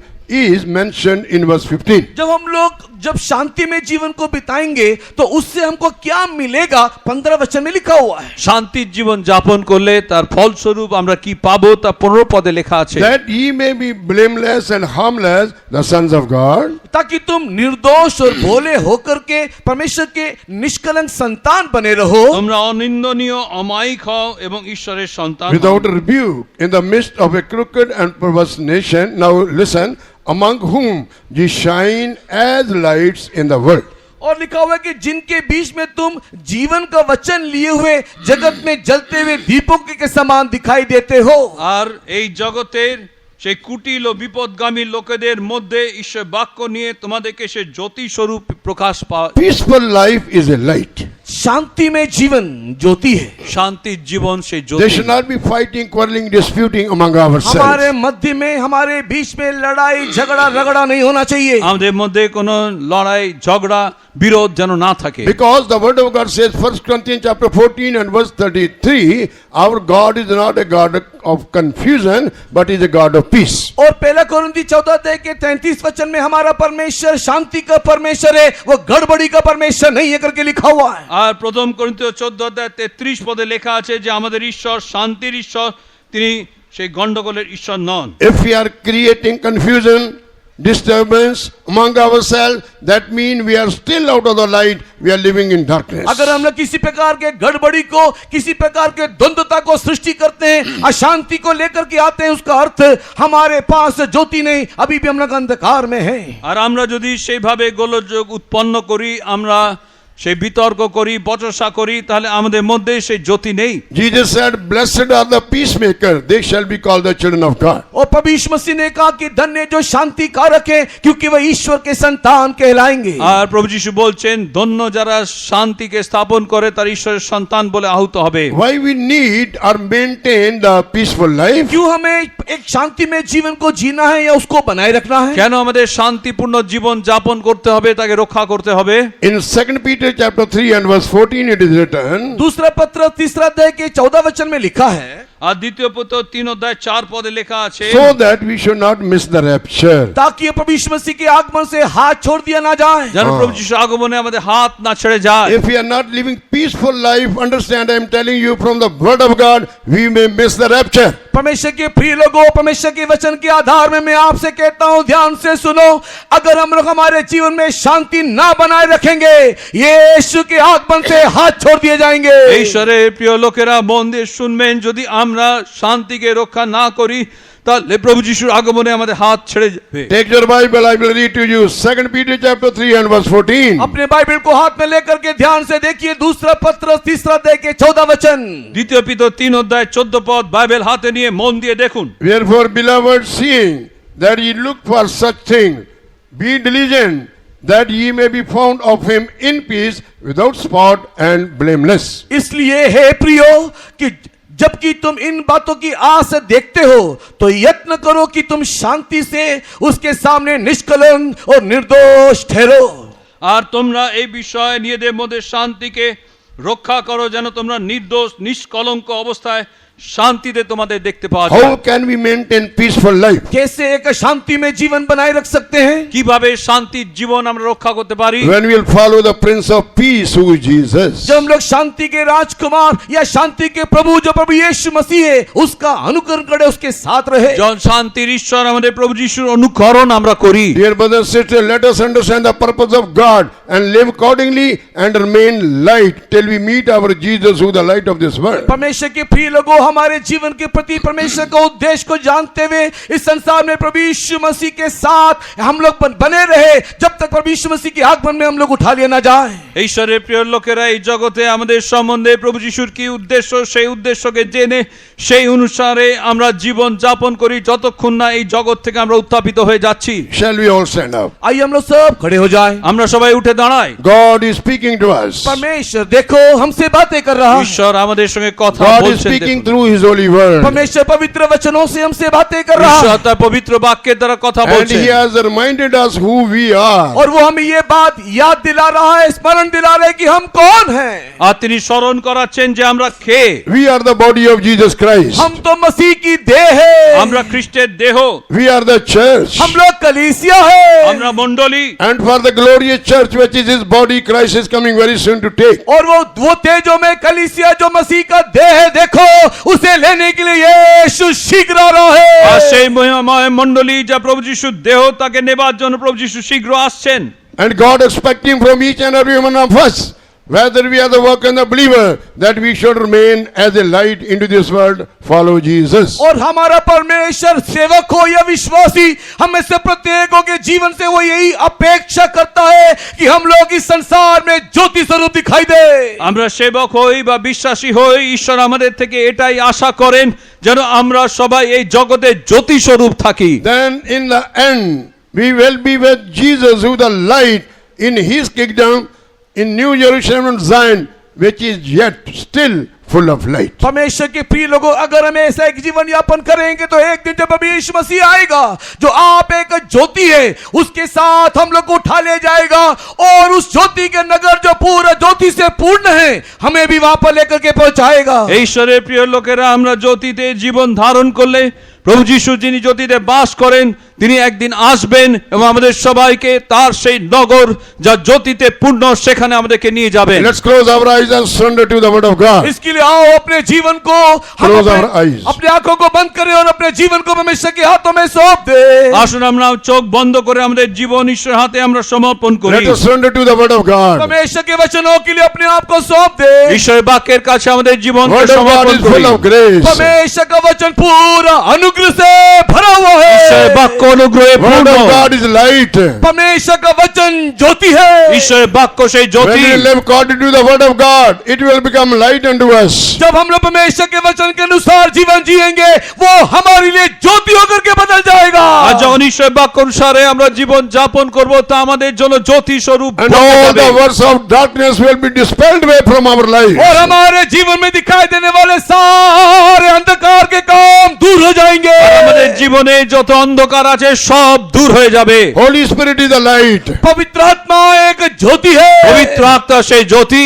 is mentioned in verse 15. जब हम लोग जब शांति में जीवन को बिताएंगे तो उससे हमको क्या मिलेगा 15 वचन में लिखा हुआ है। শান্তির জীবন যাপন করলে তার ফলস্বরূপ আমরা কি পাবো তা 15 পদে লেখা আছে। That ye may be blameless and harmless, the sons of God, ताकि तुम निर्दोष और भोले होकर के परमेश्वर के निष्कलंक संतान बने रहो। তোমরা অনিন্দনীয় অমায়িক হও এবং ঈশ্বরের সন্তান হও। without rebuke, in the midst of a crooked and perverse nation. Now listen, among whom ye shine as lights in the world. और लिखा हुआ है कि जिनके बीच में तुम जीवन का वचन लिए हुए जगत में जलते हुए दीपों के समान दिखाई देते हो। আর এই জগতের সেই কুটিল ও বিপদগামী লোকেদের মধ্যে ঈশ্বর বাক্য নিয়ে তোমাদেরকে সে জ্যোতি স্বরূপ প্রকাশ পায়। Peaceful life is a light. शांति में जीवन ज्योति है। শান্তির জীবন সেই There Jyoti. should not be fighting, quarreling, disputing among ourselves. हमारे मध्य में हमारे बीच में लड़ाई झगड़ा रगड़ा नहीं होना चाहिए। আমাদের মধ্যে কোনো লড়াই ঝগড়া বিরোধ যেন না থাকে। Because the word of God says, 1 Corinthians chapter 14 and verse 33, our God is not a God of confusion, but is a God of peace. और पहला कोरिन्थी 14 अध्याय के 33 वचन में हमारा परमेश्वर शांति का परमेश्वर है, वो गड़बड़ी का परमेश्वर नहीं है करके लिखा हुआ है। আর প্রথম করিন্থীয় 14 অধ্যায় 33 পদে লেখা আছে যে আমাদের ঈশ্বর শান্তির ঈশ্বর, তিনি সেই গন্ডগোলের ঈশ্বর নন। If we are creating confusion, disturbance among ourselves, that means we are still out of the light, we are living in darkness. अगर हम लोग किसी प्रकार के गड़बड़ी को, किसी प्रकार के द्वंद्वता को सृष्टि करते हैं, अशांति को लेकर के आते हैं, उसका अर्थ हमारे पास ज्योति नहीं, अभी भी हम लोग अंधकार में हैं। আর আমরা যদি সেইভাবে গোলযোগ উৎপন্ন করি, আমরা সেই বিতর্ক করি, বচসা করি, তাহলে আমাদের মধ্যে সেই জ্যোতি নেই। Jesus said, "Blessed are the peacemakers; they shall be called the children of God." और प्रभु यीशु मसीह ने कहा कि धन्य जो शांति कारक है, क्योंकि वह ईश्वर के संतान कहलाएंगे। আর প্রভু যিশু বলছেন, ধন্য যারা শান্তিকে স্থাপন করে তার ঈশ্বরের সন্তান বলে আহুত হবে। Why we need or maintain the peaceful life? क्यों हमें एक शांति में जीवन को जीना है या उसको बनाए रखना है? কেন আমাদের শান্তিপূর্ণ জীবন যাপন করতে হবে, তাকে রক্ষা করতে হবে? In 2 Peter chapter 3 and verse 14 it is written, दूसरा पत्र 3 अध्याय के 14 वचन में लिखा है, আর দ্বিতীয় পত্র 3 অধ্যায় 4 পদে লেখা আছে, so that we should not miss the rapture. ताकि प्रभु यीशु मसीह के आगमन से हाथ छोड़ दिया ना जाए। যেন প্রভু যিশুর আগমনে আমাদের হাত না ছেড়ে যায়। If we are not living peaceful life, understand, I am telling you from the word of God, we may miss the rapture. परमेश्वर के प्रिय लोगों, परमेश्वर के वचन के आधार में मैं आपसे कहता हूं, ध्यान से सुनो, अगर हम लोग हमारे जीवन में शांति ना बनाए रखेंगे, यीशु के आगमन से हाथ छोड़ दिए जाएंगे। এই ঈশ্বরে প্রিয় লোকেরা মন দিয়ে শুনবেন, যদি আমরা শান্তিকে রক্ষা না করি তাহলে প্রভু যিশুর আগমনে আমাদের হাত ছেড়ে যাবে। Take your Bible, I will read to you 2 Peter chapter 3 and verse 14. अपने बाइबल को हाथ में लेकर के ध्यान से देखिए, दूसरा पत्र 3 अध्याय के 14 वचन। দ্বিতীয় পিতর 3 অধ্যায় 14 পদ বাইবেল হাতে নিয়ে মন দিয়ে দেখুন। Wherefore, beloved, seeing that ye look for such things, be diligent that ye may be found of him in peace, without spot and blameless. इसलिए हे प्रियो, कि जबकि तुम इन बातों की आस से देखते हो, तो यत्न करो कि तुम शांति से उसके सामने निष्कलंक और निर्दोष ठहरो। আর তোমরা এই বিষয়ে নিজেদের মধ্যে শান্তিকে রক্ষা করো, যেন তোমরা নির্দোষ নিষ্কলঙ্ক অবস্থায় শান্তিতে তোমাদের দেখতে পাওয়া যায়। How can we maintain peaceful life? कैसे एक शांति में जीवन बनाए रख सकते हैं? কিভাবে শান্তির জীবন আমরা রক্ষা করতে পারি? When we will follow the Prince of Peace, who is Jesus. जब हम लोग शांति के राजकुमार या शांति के प्रभु जो प्रभु यीशु मसीह है, उसका अनुकरण करें, उसके साथ रहे। যখন শান্তির ঈশ্বর আমাদের প্রভু যিশুর অনুকরণ আমরা করি। Dear brothers and sisters, let us understand the purpose of God and live accordingly and remain light till we meet our Jesus, who is the light of this world. परमेश्वर के प्रिय लोगों, हमारे जीवन के प्रति परमेश्वर का उद्देश्य को जानते हुए इस संसार में प्रभु यीशु मसीह के साथ हम लोग बने रहे, जब तक प्रभु यीशु मसीह के आगमन में हम लोग उठा लिया ना जाए। ঈশ্বরের প্রিয় লোকেরা, এই জগতে আমাদের সম্বন্ধে প্রভু যিশুর কি উদ্দেশ্য, সেই উদ্দেশ্যকে জেনে সেই অনুসারে আমরা জীবন যাপন করি, যতক্ষণ না এই জগৎ থেকে আমরা উত্থাপিত হয়ে যাচ্ছি। Shall we all stand up? आइए हम लोग सब खड़े हो जाएं। আমরা সবাই উঠে দাঁড়াই। God is speaking to us. परमेश्वर देखो हमसे बातें कर रहा है। ঈশ্বর আমাদের সঙ্গে কথা God is বলছেন। speaking দেখুন। through His holy word. परमेश्वर पवित्र वचनों से हमसे बातें कर रहा है, ঈশ্বর তার পবিত্র বাক্যের দ্বারা কথা And বলছেন। He has reminded us who we are. और वो हमें ये बात याद दिला रहा है, स्मरण दिला रहा है कि हम कौन हैं। আর তিনি স্মরণ করাচ্ছেন যে আমরা কে। We are the body of Jesus Christ. हम तो मसीह की देह है, আমরা খ্রিস্টের দেহ, We are the church. हम लोग कलीसिया है। আমরা মণ্ডলী। And for the glorious church, which is His body, Christ is coming very soon to take. और वो तेजो में कलीसिया जो मसीह का देह है, देखो उसे लेने के लिए यीशु शीघ्र आ रहा আর है। সেই মহিমাময় মণ্ডলী যা প্রভু যিশুর দেহ, তাকে নেবার জন্য প্রভু যিশু শীঘ্র আসছেন। And God expecting from each and every one of us, whether we are the worker and the believer, that we should remain as a light into this world, follow Jesus. और हमारा परमेश्वर सेवक हो या विश्वासी, हमें से प्रत्येकों के जीवन से वो यही अपेक्षा करता है कि हम लोग इस संसार में ज्योति स्वरूप दिखाई दे। আমরা সেবক হই বা বিশ্বাসী হই, ঈশ্বর আমাদের থেকে এটাই আশা করেন যেন আমরা সবাই এই জগতে জ্যোতি স্বরূপ থাকি। Then in the end, we will be with Jesus, who the light in His kingdom, in New Jerusalem and Zion, which is yet still full of light. परमेश्वर के प्रिय लोगों, अगर हम ऐसा एक जीवन यापन करेंगे तो एक दिन जब प्रभु यीशु मसीह आएगा, जो आप एक ज्योति है, उसके साथ हम लोग को उठा ले जाएगा और उस ज्योति के नगर जो पूरा ज्योति से पूर्ण है, हमें भी वहां पर लेकर के पहुंचाएगा। এই ঈশ্বরের প্রিয় লোকেরা, আমরা জ্যোতিতে জীবন ধারণ করলে প্রভু যিশু যিনি জ্যোতিতে বাস করেন, তিনি একদিন আসবেন এবং আমাদের সবাইকে তার সেই নগর যা জ্যোতিতে পূর্ণ, সেখানে আমাদেরকে নিয়ে যাবেন। Let's close our eyes and surrender to the word of God. इसके लिए आओ अपने जीवन को हम Close अपने, our eyes. अपने आंखों को बंद करें और अपने जीवन को परमेश्वर के हाथों में सौंप दे। আসুন আমরা চোখ বন্ধ করে আমাদের জীবন ঈশ্বরের হাতে আমরা সমর্পণ করি। Let us surrender to the word of God. परमेश्वर के वचनों के लिए अपने आप को सौंप दे। ঈশ্বরের বাক্যের কাছে আমাদের জীবনকে Word of God সমর্পণ is full করি। of grace. परमेश्वर का वचन पूरा अनुग्रह से भरा हुआ ঈশ্বরের है। বাক্য অনুগ্রহে Word পূর্ণ। of God is light. परमेश्वर का वचन ज्योति है। ঈশ্বরের বাক্য সেই When Jyoti. we live according to the word of God, it will become light unto us. जब हम लोग परमेश्वर के वचन के अनुसार जीवन जिएंगे वो हमारे लिए ज्योति होकर के बदल जाएगा। আর যখন ঈশ্বরের বাক্য অনুসারে আমরা জীবন যাপন করব তা আমাদের জন্য জ্যোতি স্বরূপ And বদলে all যাবে। the works of darkness will be dispelled away from our life. और हमारे जीवन में दिखाई देने वाले सारे अंधकार के काम दूर हो जाएंगे। আর আমাদের জীবনে যত অন্ধকার আছে সব দূর হয়ে যাবে। Holy Spirit is the light. पवित्र आत्मा एक ज्योति है। পবিত্র আত্মা সেই জ্যোতি।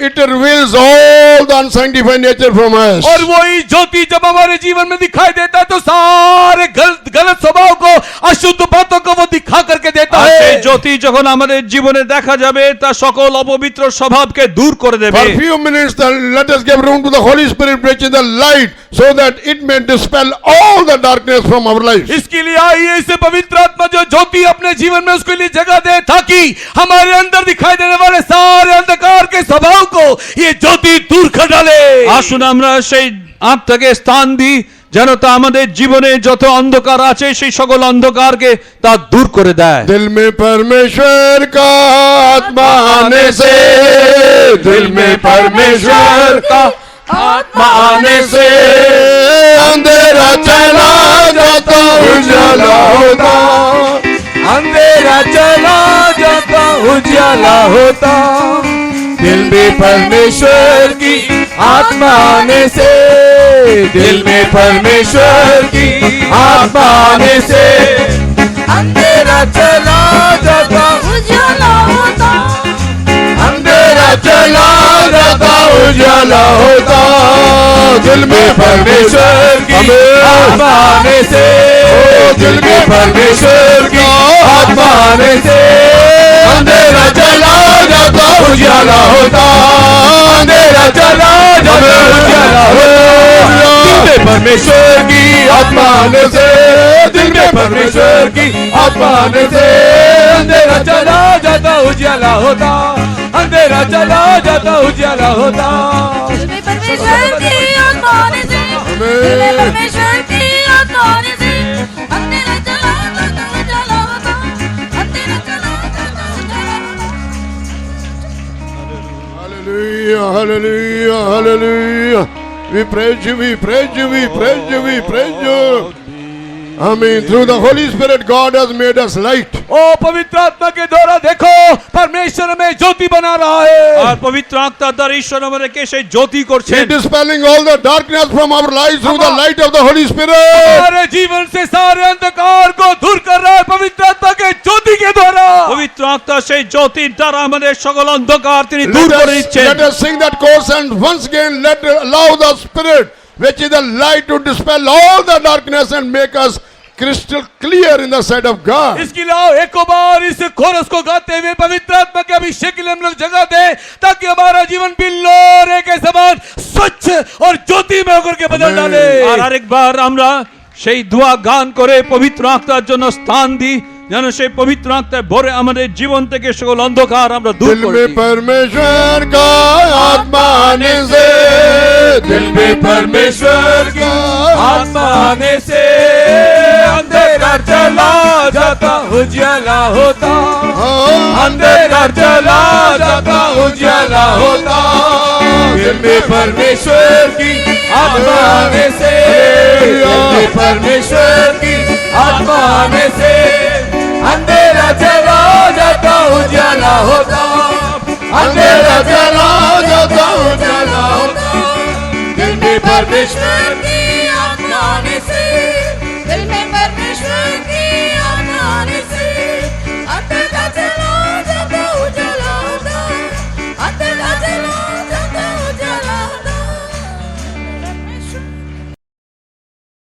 It reveals all the unsanctified nature from us. और वही ज्योति जब हमारे जीवन में दिखाई देता है तो सारे गलत स्वभाव को, अशुद्ध बातों को वो दिखा करके देता আর সেই है। জ্যোতি যখন আমাদের জীবনে দেখা যাবে তা সকল অপবিত্র স্বভাবকে দূর করে দেবে। For few minutes, let us give room to the Holy Spirit, which is the light, so that it may dispel all the darkness from our lives. इसके लिए आइए इसे पवित्र आत्मा जो ज्योति अपने जीवन में उसके लिए जगह दे ताकि हमारे अंदर दिखाई देने वाले सारे अंधकार के स्वभाव को ये ज्योति दूर कर डाले। আসুন আমরা সেই আত্মাকে স্থান দিই যেন তা আমাদের জীবনে যত অন্ধকার আছে সেই সকল অন্ধকারকে তা দূর করে দেয়। दिल में परमेश्वर का आत्मा आने से, दिल में परमेश्वर का आत्मा आने से अंधेरा चला जाता, उजाला होता। अंधेरा चला जाता, उजाला होता। दिल में परमेश्वर की आत्मा आने से, दिल में परमेश्वर की आत्मा आने से अंधेरा चला जाता, उजाला होता। अंधेरा चला जाता, उजाला होता। दिल में परमेश्वर की आत्मा आने से, दिल में परमेश्वर की आत्मा आने से अंधेरा चला जाता, उजाला होता। अंधेरा चला जाता, उजाला होता। दिल में परमेश्वर की आत्मा आने से, दिल में परमेश्वर की आत्मा आने से अंधेरा चला जाता, उजाला होता। अंधेरा चला जाता, उजाला होता। दिल में परमेश्वर की आत्मा आने से, दिल में परमेश्वर की आत्मा आने से अंधेरा चला जाता, उजाला होता। अंधेरा चला जाता, उजाला होता। Hallelujah, hallelujah, hallelujah. We praise you, we praise you, we praise you, we praise you. Amen. Through the Holy Spirit, God has made us light. ओ पवित्र आत्मा के द्वारा देखो परमेश्वर में ज्योति बना रहा है। আর পবিত্র আত্মা দ্বারা ঈশ্বর আমাদেরকে সেই জ্যোতি করছেন। He is dispelling all the darkness from our lives through the light of the Holy Spirit. हमारे जीवन से सारे अंधकार को दूर कर रहा है पवित्र आत्मा के ज्योति के द्वारा। পবিত্র আত্মা সেই জ্যোতির দ্বারা আমাদের সকল অন্ধকার তিনি দূর করে দিচ্ছেন। Let us sing that chorus and once again allow the Spirit, which is the light, to dispel all the darkness and make us crystal clear in the sight of God. इसके लाओ एक बार इस कोरस को गाते हुए पवित्र आत्मा के अभिषेक के लिए हम लोग जगह दे ताकि हमारा जीवन बिल्लोरे के समान स्वच्छ और ज्योति में होकर के बदल डाले। আর আরেকবার আমরা সেই দোয়া গান করে পবিত্র আত্মার জন্য স্থান দিই যেন সেই পবিত্র আত্মায় ভরে আমাদের জীবন থেকে সকল অন্ধকার আমরা দূর दिल করে में দিই। परमेश्वर का आत्मा आने से, दिल में परमेश्वर का आत्मा आने से अंधेरा चला जाता, उजाला होता। अंधेरा चला जाता, उजाला होता। दिल में परमेश्वर की आत्मा आने से, दिल में परमेश्वर की आत्मा आने से अंधेरा चला जाता, उजाला होता। अंधेरा चला जाता, उजाला होता। दिल में परमेश्वर की आत्मा आने से